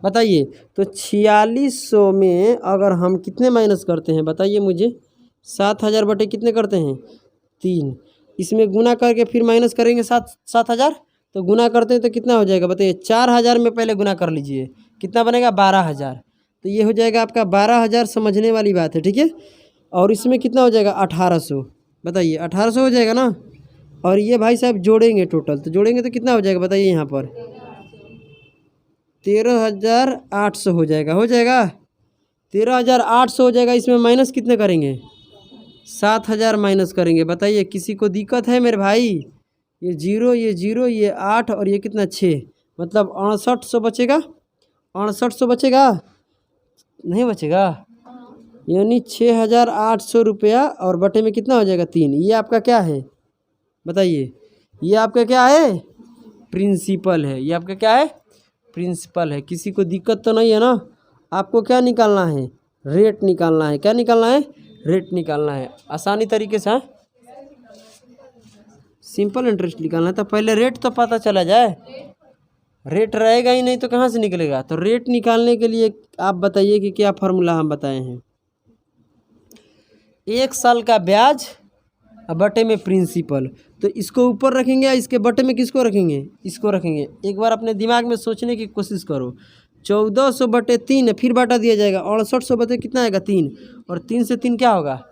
बताइए तो 4600 में अगर हम कितने माइनस करते हैं बताइए मुझे? 7000 बटे कितने करते हैं? 3। इसमें गुना करके फिर माइनस करेंगे 7000। तो गुना करते हैं तो कितना हो जाएगा बताइए? 4000 में पहले गुना कर लीजिए, कितना बनेगा? 12000। तो ये हो जाएगा आपका 12000। समझने वाली बात है, ठीक है। और इसमें कितना हो जाएगा? 1800। बताइए 1800 हो जाएगा ना। और ये भाई साहब जोड़ेंगे टोटल, तो जोड़ेंगे तो कितना हो जाएगा बताइए? यहाँ पर 13800 हो जाएगा। हो जाएगा 13800 हो जाएगा। इसमें माइनस कितने करेंगे? 7000 माइनस करेंगे। बताइए किसी को दिक्कत है मेरे भाई? ये जीरो, ये जीरो, ये 8 और ये कितना? 6, मतलब 6800 बचेगा। 6800 बचेगा नहीं बचेगा? यानी 6800 रुपया। और बटे में कितना हो जाएगा? 3। ये आपका क्या है बताइए? ये आपका क्या है? प्रिंसिपल है। ये आपका क्या है? प्रिंसिपल है। किसी को दिक्कत तो नहीं है ना? आपको क्या निकालना है? रेट निकालना है। क्या निकालना है? रेट निकालना है। आसानी तरीके से, सिंपल इंटरेस्ट निकालना है। तो पहले रेट तो पता चला जाए। रेट रहेगा ही नहीं तो कहाँ से निकलेगा? तो रेट निकालने के लिए आप बताइए कि क्या फार्मूला हम बताए हैं। 1 साल का ब्याज और बटे में प्रिंसिपल। तो इसको ऊपर रखेंगे या इसके बटे में किसको रखेंगे? इसको रखेंगे। एक बार अपने दिमाग में सोचने की कोशिश करो। 1400 बटे 3 फिर बाटा दिया जाएगा, 6800 बटे कितना आएगा 3, और 3 से 3 क्या होगा?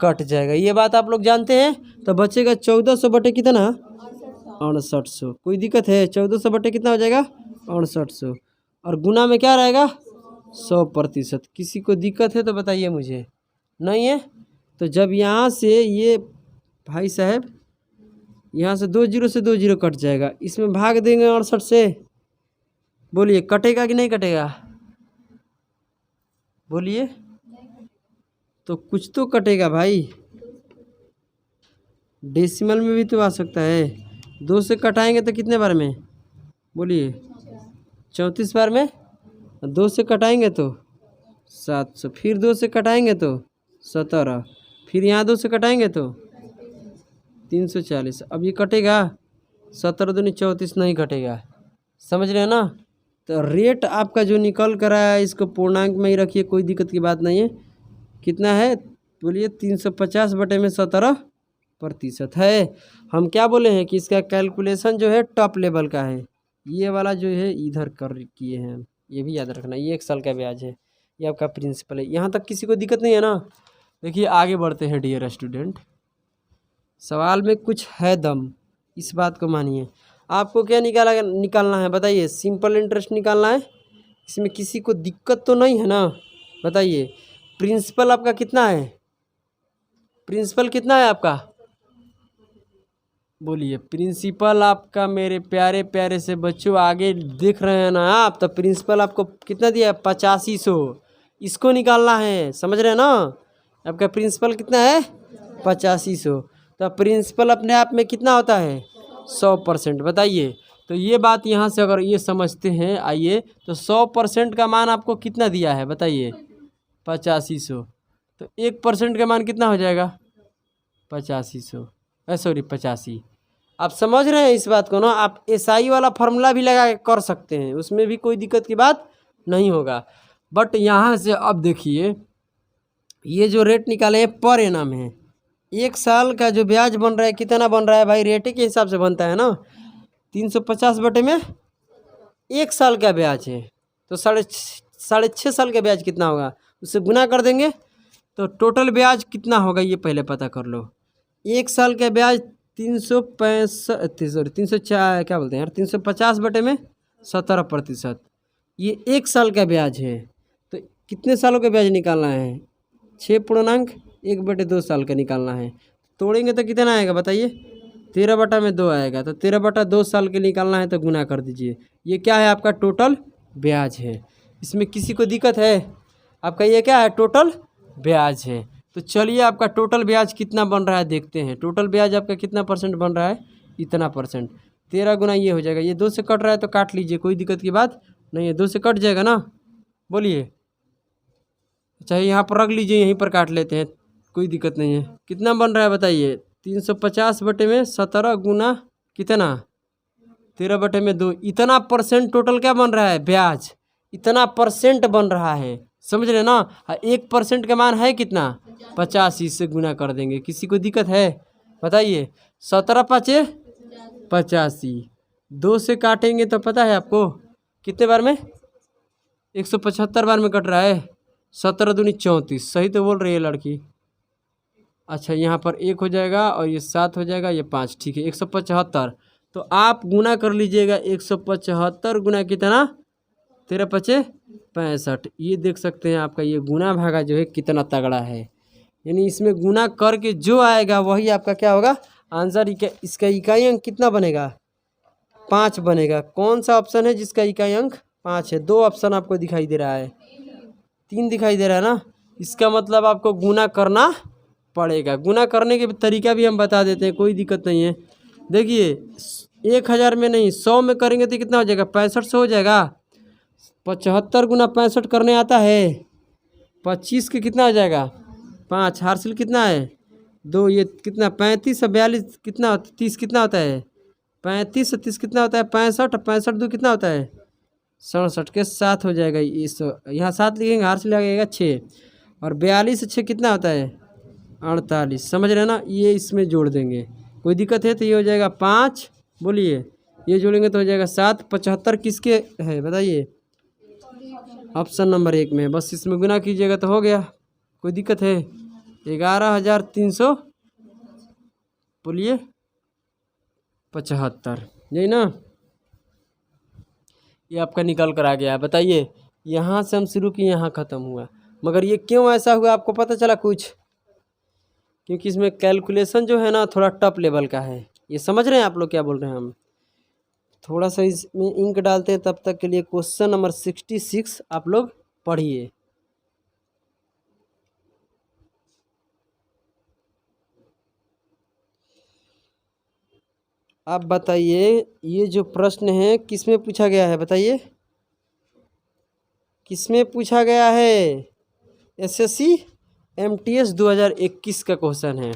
कट जाएगा। ये बात आप लोग जानते हैं। तो बचेगा 1400 बटे कितना? 6800। कोई दिक्कत है? 1400 बटे कितना हो जाएगा? 6800। और गुना में क्या रहेगा? 100%। किसी को दिक्कत है तो बताइए मुझे। नहीं है? तो जब यहाँ से ये भाई साहब यहाँ से 2 जीरो से 2 जीरो कट जाएगा, इसमें भाग देंगे 68 से, बोलिए कटेगा कि नहीं कटेगा? बोलिए। तो कुछ तो कटेगा भाई, डेसिमल में भी तो आ सकता है। 2 से कटाएंगे तो कितने बार में? बोलिए 34 बार में। 2 से कटाएंगे तो 700, फिर 2 से कटाएंगे तो 17, फिर यहाँ 2 से कटाएंगे तो 340। अब ये कटेगा? 17 दूनी 34 नहीं कटेगा। समझ रहे हैं ना? तो रेट आपका जो निकल कर आया है इसको पूर्णांक में ही रखिए, कोई दिक्कत की बात नहीं है। कितना है? बोलिए 350 बटे में 17% है। हम क्या बोले हैं कि इसका कैलकुलेशन जो है टॉप लेवल का है। ये वाला जो है इधर कर किए हैं, ये भी याद रखना। ये 1 साल का ब्याज है, ये आपका प्रिंसिपल है। यहाँ तक किसी को दिक्कत नहीं है ना? देखिए आगे बढ़ते हैं डियर स्टूडेंट। सवाल में कुछ है दम, इस बात को मानिए। आपको क्या निकालना है बताइए? सिंपल इंटरेस्ट निकालना है। इसमें किसी को दिक्कत तो नहीं है ना? बताइए। प्रिंसिपल आपका कितना है? प्रिंसिपल कितना है आपका? बोलिए। प्रिंसिपल आपका मेरे प्यारे प्यारे से बच्चों आगे देख रहे हैं ना आप? तो प्रिंसिपल आपको कितना दिया है? 8500। इसको निकालना है, समझ रहे हैं ना? आपका प्रिंसिपल कितना है? 8500। तो प्रिंसिपल अपने आप में कितना होता है? 100%। बताइए। तो ये बात यहाँ से अगर ये समझते हैं, आइए, तो 100% का मान आपको कितना दिया है बताइए? 8500। तो 1% का मान कितना हो जाएगा? 8500, सॉरी 85। आप समझ रहे हैं इस बात को ना? आप एसआई वाला फार्मूला भी लगा के कर सकते हैं, उसमें भी कोई दिक्कत की बात नहीं होगा। बट यहाँ से अब देखिए, ये जो रेट निकाले हैं पर एनम है। 1 साल का जो ब्याज बन रहा है कितना बन रहा है भाई? रेटे के हिसाब से बनता है ना। 350 बटे में 1 साल का ब्याज है, तो साढ़े 6.5 साल का ब्याज कितना होगा? उससे गुना कर देंगे तो टोटल ब्याज कितना होगा ये पहले पता कर लो। 1 साल का ब्याज 304 क्या बोलते हैं यार, 350 बटे में 17%। ये 1 साल का ब्याज है। तो कितने सालों का ब्याज निकालना है? 6.1/2 साल का निकालना है। तोड़ेंगे तो कितना आएगा बताइए? 13/2 आएगा। तो 13/2 साल के निकालना है तो गुना कर दीजिए। ये क्या है? आपका टोटल ब्याज है। इसमें किसी को दिक्कत है? आपका ये क्या है? टोटल ब्याज है। तो चलिए आपका टोटल ब्याज कितना बन रहा है देखते हैं। टोटल ब्याज आपका कितना परसेंट बन रहा है? इतना परसेंट। 13 गुना ये हो जाएगा। ये 2 से कट रहा है तो काट लीजिए, कोई दिक्कत की बात नहीं है। 2 से कट जाएगा ना? बोलिए। चाहे यहाँ पर रख लीजिए, यहीं पर काट लेते हैं, कोई दिक्कत नहीं है। कितना बन रहा है बताइए? 350 बटे में 17 गुना कितना? 13/2। इतना परसेंट टोटल क्या बन रहा है? ब्याज। इतना परसेंट बन रहा है, समझ रहे ना? 1% का मान है कितना? 85 से गुना कर देंगे। किसी को दिक्कत है बताइए? 17×5 = 85। 2 से काटेंगे तो पता है आपको कितने बार में? 175 बार में कट रहा है। 17 दूनी 34। सही तो बोल रही है लड़की। अच्छा, यहाँ पर 1 हो जाएगा और ये 7 हो जाएगा, ये 5। ठीक है, 175। तो आप गुना कर लीजिएगा। 175 गुना कितना? 13×5 = 65। ये देख सकते हैं आपका ये गुना भागा जो है कितना तगड़ा है। यानी इसमें गुना करके जो आएगा वही आपका क्या होगा? आंसर। इसका इकाई अंक कितना बनेगा? 5 बनेगा। कौन सा ऑप्शन है जिसका इकाई अंक 5 है? 2 ऑप्शन आपको दिखाई दे रहा है, 3 दिखाई दे रहा है ना? इसका मतलब आपको गुना करना पड़ेगा। गुना करने के तरीका भी हम बता देते हैं, कोई दिक्कत नहीं है। देखिए 1000 में नहीं 100 में करेंगे तो कितना हो जाएगा? 6500 हो जाएगा। 75 गुना 65 करने आता है? 25 के कितना हो जाएगा? 5। हासिल कितना है? 2। ये कितना? 35 और 42 कितना? 30 कितना होता है? 35 और 30 कितना होता है? 65। और 65 2 कितना होता है? 67 के 7 हो जाएगा। इस यहाँ 7 लिखेंगे, हार से लगेगा 6। और 42 से 6 कितना होता है? 48, समझ रहे हैं ना। ये इसमें जोड़ देंगे, कोई दिक्कत है तो ये हो जाएगा 5, बोलिए ये जोड़ेंगे तो हो जाएगा 7। 75 किसके है बताइए? ऑप्शन नंबर 1 में है। बस इसमें गुना कीजिएगा तो हो गया, कोई दिक्कत है? 11,300 बोलिए 75, यही ना। ये आपका निकल कर आ गया है। बताइए यहाँ से हम शुरू किए, यहाँ ख़त्म हुआ, मगर ये क्यों ऐसा हुआ आपको पता चला कुछ? क्योंकि इसमें कैलकुलेशन जो है ना थोड़ा टफ लेवल का है। ये समझ रहे हैं आप लोग क्या बोल रहे हैं हम? थोड़ा सा इसमें इंक डालते हैं, तब तक के लिए क्वेश्चन नंबर 66 आप लोग पढ़िए। आप बताइए ये जो प्रश्न है किस में पूछा गया है? बताइए किस में पूछा गया है? एसएससी एमटीएस 2021 का क्वेश्चन है,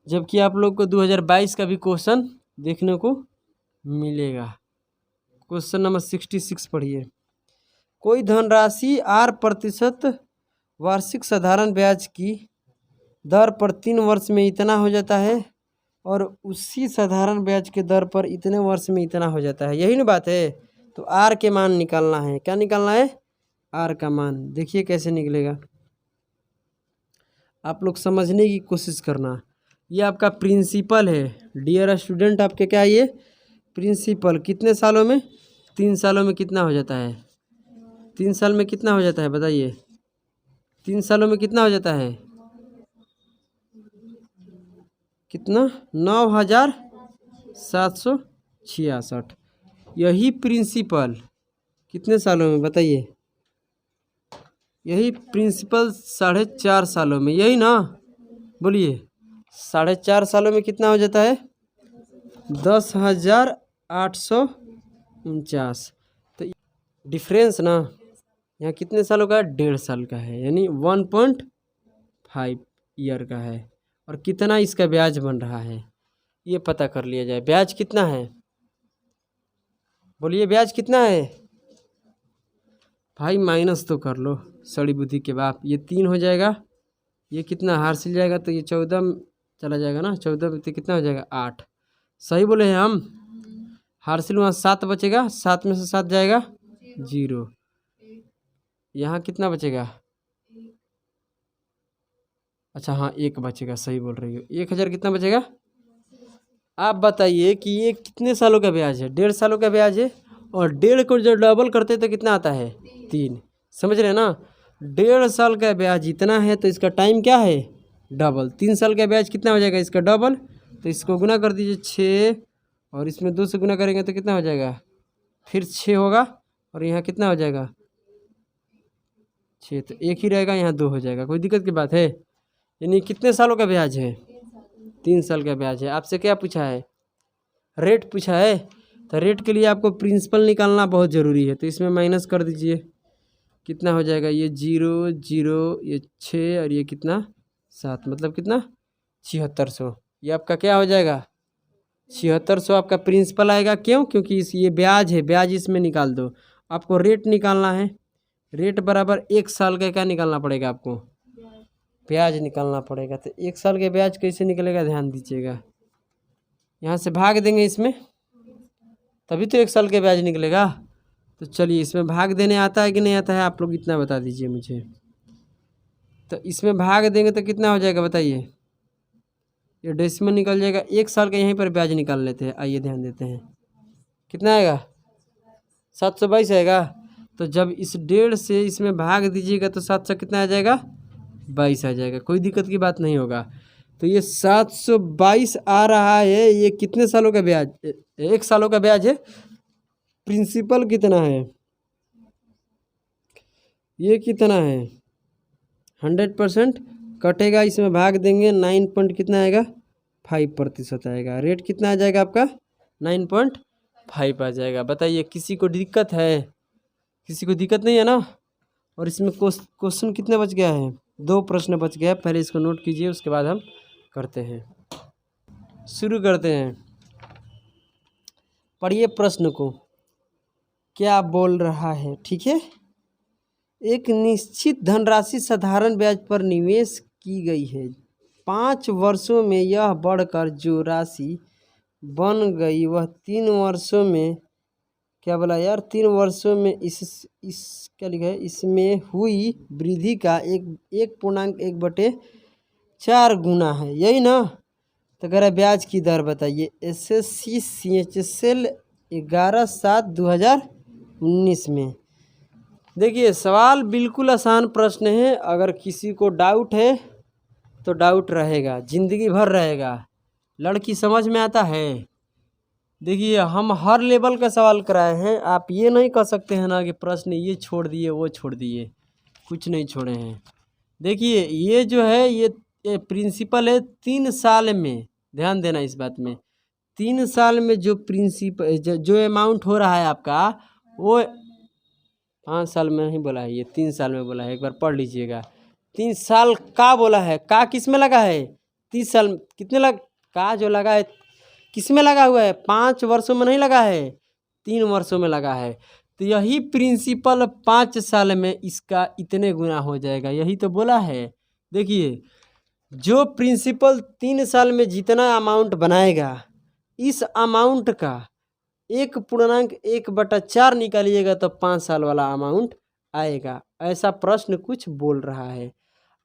जबकि आप लोग को 2022 का भी क्वेश्चन देखने को मिलेगा। क्वेश्चन नंबर 66 पढ़िए। कोई धनराशि 8% वार्षिक साधारण ब्याज की दर पर 3 वर्ष में इतना हो जाता है और उसी साधारण ब्याज के दर पर इतने वर्ष में इतना हो जाता है, यही ना बात है। तो आर के मान निकालना है। क्या निकालना है? आर का मान। देखिए कैसे निकलेगा, आप लोग समझने की कोशिश करना। ये आपका प्रिंसिपल है डियर स्टूडेंट, आपके क्या ये प्रिंसिपल। कितने सालों में? 3 सालों में कितना हो जाता है? 3 साल में कितना हो जाता है बताइए? 3 सालों में कितना हो जाता है? कितना? 9,766। यही प्रिंसिपल कितने सालों में बताइए? यही प्रिंसिपल 4.5 सालों में, यही ना। बोलिए 4.5 सालों में कितना हो जाता है? 10,849। तो डिफरेंस ना यहाँ कितने सालों का है? 1.5 साल का है, यानी 1.5 ईयर का है। और कितना इसका ब्याज बन रहा है ये पता कर लिया जाए। ब्याज कितना है? बोलिए ब्याज कितना है भाई? माइनस तो कर लो सड़ी बुद्धि के बाप। ये 3 हो जाएगा, ये कितना हासिल जाएगा तो ये 14 चला जाएगा ना। 14 में कितना हो जाएगा? 8। सही बोले हैं हम? हासिल वहाँ 7 बचेगा, 7 में से 7 जाएगा 0। यहाँ कितना बचेगा? अच्छा हाँ 1 बचेगा, सही बोल रही हो। 1,000 कितना बचेगा? आप बताइए कि ये कितने सालों का ब्याज है? 1.5 सालों का ब्याज है, और 1.5 को जब डबल करते तो कितना आता है? 3। समझ रहे हैं ना? 1.5 साल का ब्याज इतना है तो इसका टाइम क्या है? डबल। 3 साल का ब्याज कितना हो जाएगा? इसका डबल। तो इसको गुना कर दीजिए 6, और इसमें 2 से गुना करेंगे तो कितना हो जाएगा? फिर 6 होगा, और यहाँ कितना हो जाएगा? 6। तो 1 ही रहेगा, यहाँ 2 हो जाएगा। कोई दिक्कत की बात है? यानी कितने सालों का ब्याज है? 3 साल का ब्याज है। आपसे क्या पूछा है? रेट पूछा है। तो रेट के लिए आपको प्रिंसिपल निकालना बहुत ज़रूरी है। तो इसमें माइनस कर दीजिए, कितना हो जाएगा? ये 0 0, ये 6, और ये कितना? 7, मतलब कितना? 7600। ये आपका क्या हो जाएगा? 7600 आपका प्रिंसिपल आएगा। क्यों? क्योंकि ये ब्याज है, ब्याज इसमें निकाल दो। आपको रेट निकालना है। रेट बराबर 1 साल का क्या निकालना पड़ेगा आपको? ब्याज निकालना पड़ेगा। तो 1 साल के ब्याज कैसे निकलेगा? ध्यान दीजिएगा, यहाँ से भाग देंगे इसमें, तभी तो 1 साल के ब्याज निकलेगा। तो चलिए इसमें भाग देने आता है कि नहीं आता है आप लोग इतना बता दीजिए मुझे। तो इसमें भाग देंगे तो कितना हो जाएगा बताइए? ये डेसिमल निकल जाएगा। 1 साल का यहीं पर ब्याज निकाल लेते हैं। आइए ध्यान देते हैं, कितना आएगा? 722 आएगा। तो जब इस 1.5 से इसमें भाग दीजिएगा तो 7 से कितना आ जाएगा? 22 आ जाएगा। कोई दिक्कत की बात नहीं होगा। तो ये 722 आ रहा है। ये कितने सालों का ब्याज? 1 सालों का ब्याज है। प्रिंसिपल कितना है? ये कितना है? 100% कटेगा, इसमें भाग देंगे 9 पॉइंट कितना आएगा? 5% आएगा। रेट कितना आ जाएगा आपका? 9.5 आ जाएगा। बताइए किसी को दिक्कत है? किसी को दिक्कत नहीं है ना? और इसमें क्वेश्चन कितने बच गया है? 2 प्रश्न बच गया। पहले इसको नोट कीजिए, उसके बाद हम करते हैं, शुरू करते हैं। पढ़िए प्रश्न को, क्या बोल रहा है, ठीक है। एक निश्चित धनराशि साधारण ब्याज पर निवेश की गई है। 5 वर्षों में यह बढ़कर जो राशि बन गई वह 3 वर्षों में, क्या बोला यार, 3 वर्षों में इस क्या लिखा है, इसमें हुई वृद्धि का 1.1/4 गुना है, यही ना। तो कह रहा है ब्याज की दर बताइए। SSC CHSL 11/7/2019 में। देखिए सवाल बिल्कुल आसान प्रश्न है, अगर किसी को डाउट है तो डाउट रहेगा, ज़िंदगी भर रहेगा। लड़की समझ में आता है। देखिए हम हर लेवल का सवाल कराए हैं, आप ये नहीं कह सकते हैं ना कि प्रश्न ये छोड़ दिए वो छोड़ दिए, कुछ नहीं छोड़े हैं। देखिए ये जो है ये प्रिंसिपल है 3 साल में, ध्यान देना इस बात में। 3 साल में जो प्रिंसिपल जो अमाउंट हो रहा है आपका, वो 5 साल में नहीं बोला है, ये 3 साल में बोला है, एक बार पढ़ लीजिएगा। 3 साल का बोला है, का किस में लगा है, 30 साल कितने का जो लगा है किस में लगा हुआ है, 5 वर्षों में नहीं लगा है, 3 वर्षों में लगा है। तो यही प्रिंसिपल 5 साल में इसका इतने गुना हो जाएगा, यही तो बोला है। देखिए जो प्रिंसिपल 3 साल में जितना अमाउंट बनाएगा, इस अमाउंट का 1.1/4 निकालिएगा तो 5 साल वाला अमाउंट आएगा। ऐसा प्रश्न कुछ बोल रहा है।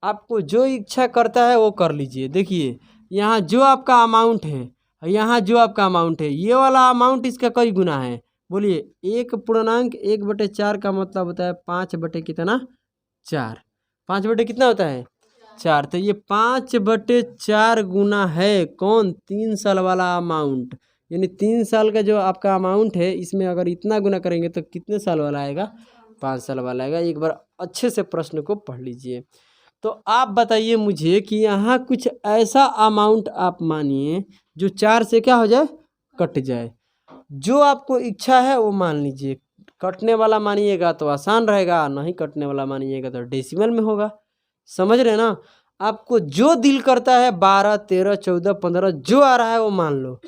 आपको जो इच्छा करता है वो कर लीजिए। देखिए यहाँ जो आपका अमाउंट है, यहाँ जो आपका अमाउंट है, ये वाला अमाउंट इसका कई गुना है, बोलिए। 1.1/4 का मतलब होता है 5 बटे कितना, 4। 5 बटे कितना होता है, 4। तो ये 5/4 गुना है कौन, 3 साल वाला अमाउंट। यानी 3 साल का जो आपका अमाउंट है, इसमें अगर इतना गुना करेंगे तो कितने साल वाला आएगा, 5 साल वाला आएगा। एक बार अच्छे से प्रश्न को पढ़ लीजिए। तो आप बताइए मुझे कि यहाँ कुछ ऐसा अमाउंट आप मानिए जो 4 से क्या हो जाए, कट जाए। जो आपको इच्छा है वो मान लीजिए। कटने वाला मानिएगा तो आसान रहेगा, नहीं कटने वाला मानिएगा तो डेसिमल में होगा। समझ रहे ना। आपको जो दिल करता है 12, 13, 14, 15 जो आ रहा है वो मान लो,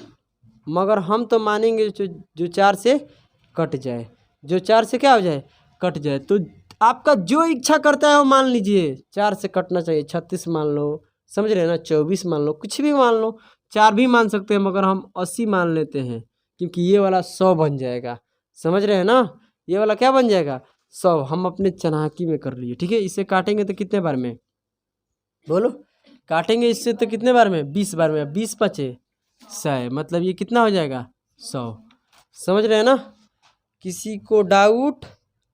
मगर हम तो मानेंगे जो 4 से कट जाए, जो 4 से क्या हो जाए, कट जाए। तो आपका जो इच्छा करता है वो मान लीजिए। 4 से कटना चाहिए, 36 मान लो, समझ रहे हैं ना, 24 मान लो, कुछ भी मान लो। 4 भी मान सकते हैं, मगर हम 80 मान लेते हैं, क्योंकि ये वाला 100 बन जाएगा। समझ रहे हैं ना, ये वाला क्या बन जाएगा, 100। हम अपने चालाकी में कर लिए, ठीक है। इसे काटेंगे तो कितने बार में, बोलो, काटेंगे इससे तो कितने बार में, 20 बार में। 20 पचे 100, मतलब ये कितना हो जाएगा, 100। समझ रहे हैं ना। किसी को डाउट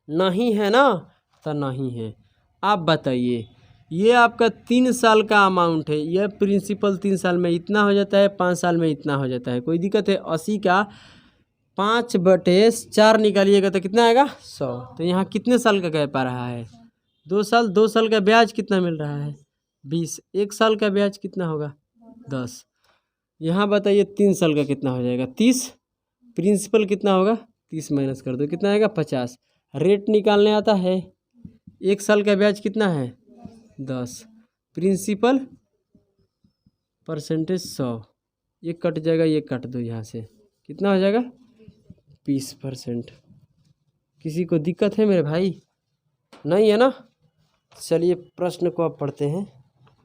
नहीं है ना, तो नहीं है। आप बताइए, ये आपका 3 साल का अमाउंट है, यह प्रिंसिपल 3 साल में इतना हो जाता है, 5 साल में इतना हो जाता है, कोई दिक्कत है। 80 का 5/4 निकालिएगा तो कितना आएगा, 100। तो यहाँ कितने साल का गैप आ रहा है, 2 साल। 2 साल का ब्याज कितना मिल रहा है, 20। 1 साल का ब्याज कितना होगा, 10। यहाँ बताइए 3 साल का कितना हो जाएगा, 30। प्रिंसिपल कितना होगा, 30 माइनस कर दो, कितना आएगा, 50। रेट निकालने आता है। 1 साल का ब्याज कितना है, 10। प्रिंसिपल परसेंटेज 100, ये कट जाएगा, ये काट दो यहाँ से, कितना हो जाएगा, 20%। किसी को दिक्कत है मेरे भाई, नहीं है ना। चलिए प्रश्न को अब पढ़ते हैं।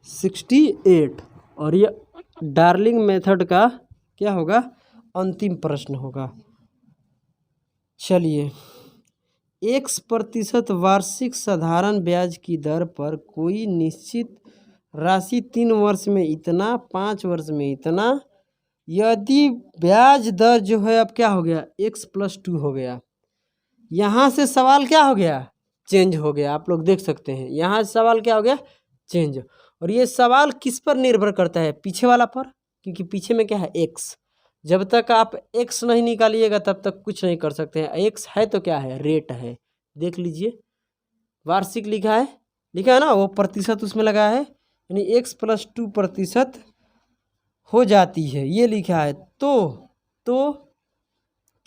68, और ये डार्लिंग मेथड का क्या होगा, अंतिम प्रश्न होगा। चलिए, X% वार्षिक साधारण ब्याज की दर पर कोई निश्चित राशि 3 वर्ष में इतना, 5 वर्ष में इतना। यदि ब्याज दर जो है अब क्या हो गया, X+2 हो गया। यहाँ से सवाल क्या हो गया, चेंज हो गया। आप लोग देख सकते हैं यहाँ से सवाल क्या हो गया, चेंज। और ये सवाल किस पर निर्भर करता है, पीछे वाला पर, क्योंकि पीछे में क्या है, X। जब तक आप X नहीं निकालिएगा तब तक कुछ नहीं कर सकते हैं। X है तो क्या है, रेट है। देख लीजिए, वार्षिक लिखा है ना, वो प्रतिशत उसमें लगा है, यानी X+2% हो जाती है, ये लिखा है। तो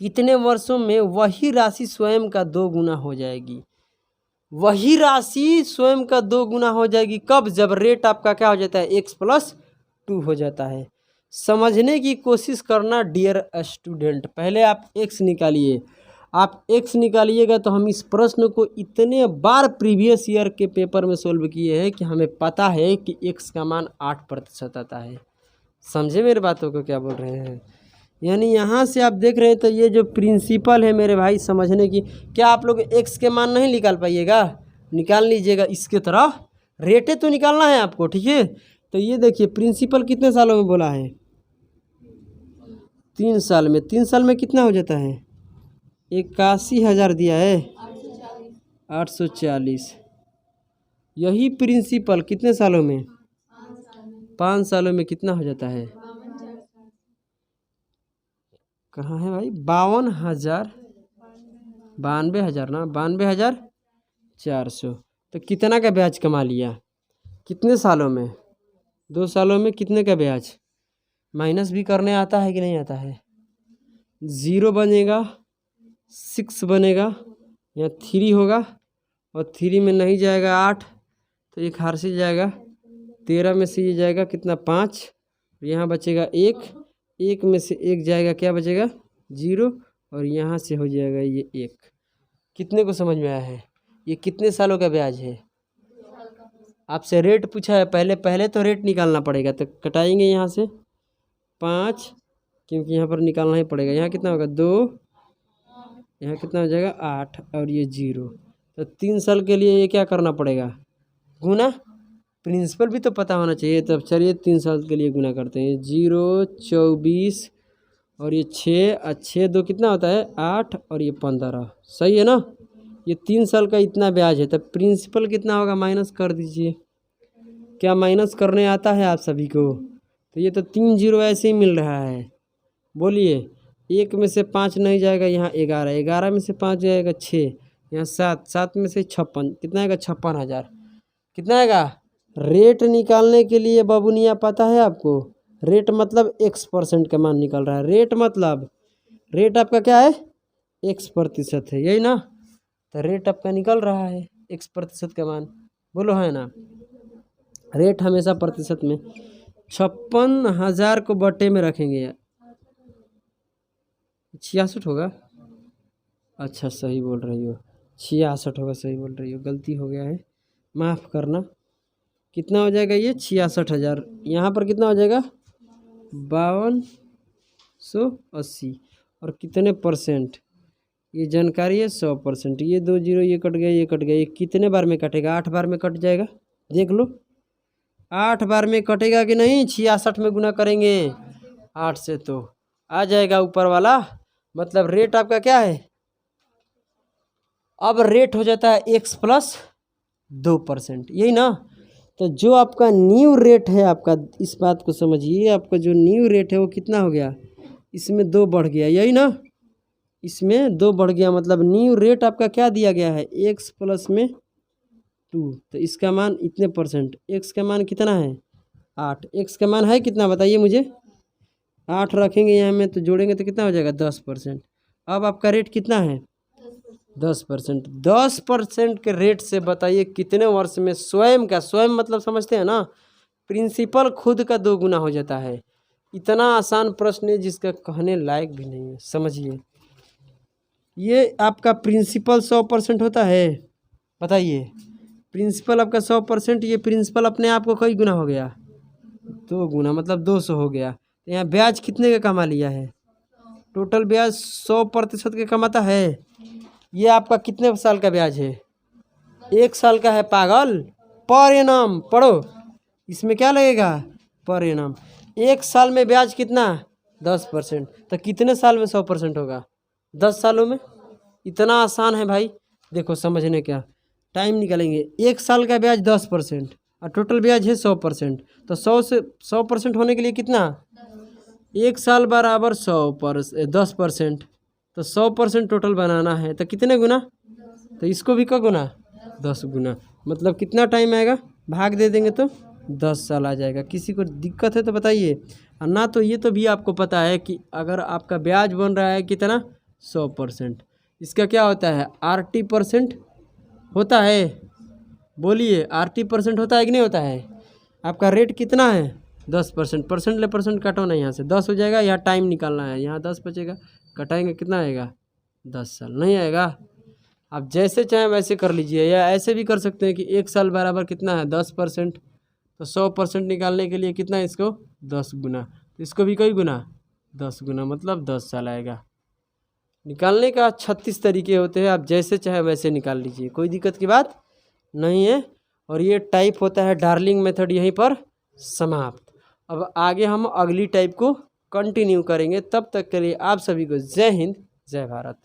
कितने वर्षों में वही राशि स्वयं का 2 गुना हो जाएगी। वही राशि स्वयं का 2 गुना हो जाएगी कब, जब रेट आपका क्या हो जाता है, X+2 हो जाता है। समझने की कोशिश करना डियर स्टूडेंट। पहले आप X निकालिए, आप एक्स निकालिएगा तो हम इस प्रश्न को इतने बार प्रीवियस ईयर के पेपर में सोल्व किए हैं कि हमें पता है कि एक्स का मान 8% आता है। समझे मेरे बातों को क्या बोल रहे हैं? यानी यहाँ से आप देख रहे हैं तो ये जो प्रिंसिपल है मेरे भाई समझने की, क्या आप लोग एक्स के मान नहीं निकाल पाइएगा? निकाल लीजिएगा इसके तरह, रेटे तो निकालना है आपको, ठीक है। तो ये देखिए प्रिंसिपल कितने सालों में बोला है? 3 साल में। 3 साल में कितना हो जाता है? 81,000 दिया है, 840। यही प्रिंसिपल कितने सालों में? 5 सालों में कितना हो जाता है? कहाँ है भाई? 52,000, 92,000 ना, 92,400। तो कितना का ब्याज कमा लिया? कितने सालों में? 2 सालों में कितने का ब्याज? माइनस भी करने आता है कि नहीं आता है? 0 बनेगा, 6 बनेगा, यहाँ 3 होगा और 3 में नहीं जाएगा 8, तो एक हार से जाएगा। 13 में से ये जाएगा कितना? 5, यहाँ बचेगा 1 में से 1 जाएगा, क्या बचेगा? 0, और यहाँ से हो जाएगा ये 1। कितने को समझ में आया है? ये कितने सालों का ब्याज है? आपसे रेट पूछा है, पहले तो रेट निकालना पड़ेगा। तो कटाएंगे यहाँ से 5, क्योंकि यहाँ पर निकालना ही पड़ेगा। यहाँ कितना होगा? 2, यहाँ कितना हो जाएगा? 8, और ये 0। तो 3 साल के लिए ये क्या करना पड़ेगा? गुना। प्रिंसिपल भी तो पता होना चाहिए। तब चलिए 3 साल के लिए गुना करते हैं। 0, 24 और ये 6, 6 2 कितना होता है? 8, और ये 15। सही है ना? ये 3 साल का इतना ब्याज है। तब प्रिंसिपल कितना होगा? माइनस कर दीजिए। क्या माइनस करने आता है आप सभी को? तो ये तो 3 0 ऐसे ही मिल रहा है। बोलिए, 1 में से 5 नहीं जाएगा, यहाँ 11, 11 में से 5 जाएगा 6, यहाँ 7, 7 में से 56, कितना आएगा? 56,000। कितना आएगा? रेट निकालने के लिए बाबूनिया पता है आपको? रेट मतलब x% का मान निकल रहा है। रेट मतलब, रेट आपका क्या है? x% है, यही ना? तो रेट आपका निकल रहा है x% का मान, बोलो है ना? रेट हमेशा प्रतिशत में। 56,000 को बटे में रखेंगे, 66 होगा। अच्छा सही बोल रही हो, 66 होगा, सही बोल रही हो, गलती हो गया है, माफ़ करना। कितना हो जाएगा ये? 66,000। यहाँ पर कितना हो जाएगा? 5280। और कितने परसेंट? ये जानकारी है 100%। ये 2 0 ये कट गया, ये कट गया। ये कितने बार में कटेगा? 8 बार में कट जाएगा। देख लो 8 बार में कटेगा कि नहीं? 66 में गुना करेंगे 8 से तो आ जाएगा ऊपर वाला। मतलब रेट आपका क्या है? अब रेट हो जाता है x + 2%, यही ना? तो जो आपका न्यू रेट है आपका, इस बात को समझिए, आपका जो न्यू रेट है वो कितना हो गया? इसमें 2 बढ़ गया, यही ना? इसमें 2 बढ़ गया, मतलब न्यू रेट आपका क्या दिया गया है? x + 2। तो इसका मान इतने परसेंट। x का मान कितना है? 8। x का मान है कितना बताइए मुझे? 8 रखेंगे यहाँ में, तो जोड़ेंगे तो कितना हो जाएगा? 10%। अब आपका रेट कितना है? 10%। 10% के रेट से बताइए कितने वर्ष में स्वयं का, स्वयं मतलब समझते हैं ना, प्रिंसिपल खुद का 2 गुना हो जाता है। इतना आसान प्रश्न है जिसका कहने लायक भी नहीं है, समझिए। ये आपका प्रिंसिपल 100% होता है, बताइए। प्रिंसिपल आपका 100%, ये प्रिंसिपल अपने आप को कई गुना हो गया? 2 गुना, मतलब 200 हो गया। तो यहाँ ब्याज कितने का कमा लिया है? टोटल ब्याज 100% का कमाता है। ये आपका कितने साल का ब्याज है? 1 साल का है पागल। पर एनम पढ़ो, इसमें क्या लगेगा? Per annum. 1 साल में ब्याज कितना? 10%। तो कितने साल में 100% होगा? 10 सालों में। इतना आसान है भाई, देखो समझने क्या। टाइम निकालेंगे। 1 साल का ब्याज 10% और टोटल ब्याज है 100%। तो 100 से 100% होने के लिए कितना? 1 साल बराबर 10%। तो 100% टोटल बनाना है, तो कितने गुना? तो इसको भी क्या गुना? 10 गुना। मतलब कितना टाइम आएगा? भाग दे देंगे तो 10 साल आ जाएगा। किसी को दिक्कत है तो बताइए। और ना तो ये तो भी आपको पता है कि अगर आपका ब्याज बन रहा है कितना? 100%, इसका क्या होता है? RT% होता है। बोलिए, RT% होता है कि नहीं होता है? आपका रेट कितना है? 10%। परसेंट ले परसेंट काटो ना, यहाँ से 10 हो जाएगा। यहाँ टाइम निकालना है, यहाँ 10 बचेगा, कटाएंगे कितना आएगा? 10 साल नहीं आएगा। आप जैसे चाहें वैसे कर लीजिए, या ऐसे भी कर सकते हैं कि 1 साल बराबर कितना है 10%, तो 100% निकालने के लिए कितना है इसको 10 गुना, तो इसको भी कई गुना 10 गुना, मतलब 10 साल आएगा। निकालने का 36 तरीके होते हैं, आप जैसे चाहे वैसे निकाल लीजिए, कोई दिक्कत की बात नहीं है। और ये टाइप होता है डार्लिंग मेथड यहीं पर समाप्त। अब आगे हम अगली टाइप को कंटिन्यू करेंगे, तब तक के लिए आप सभी को जय हिंद जय भारत।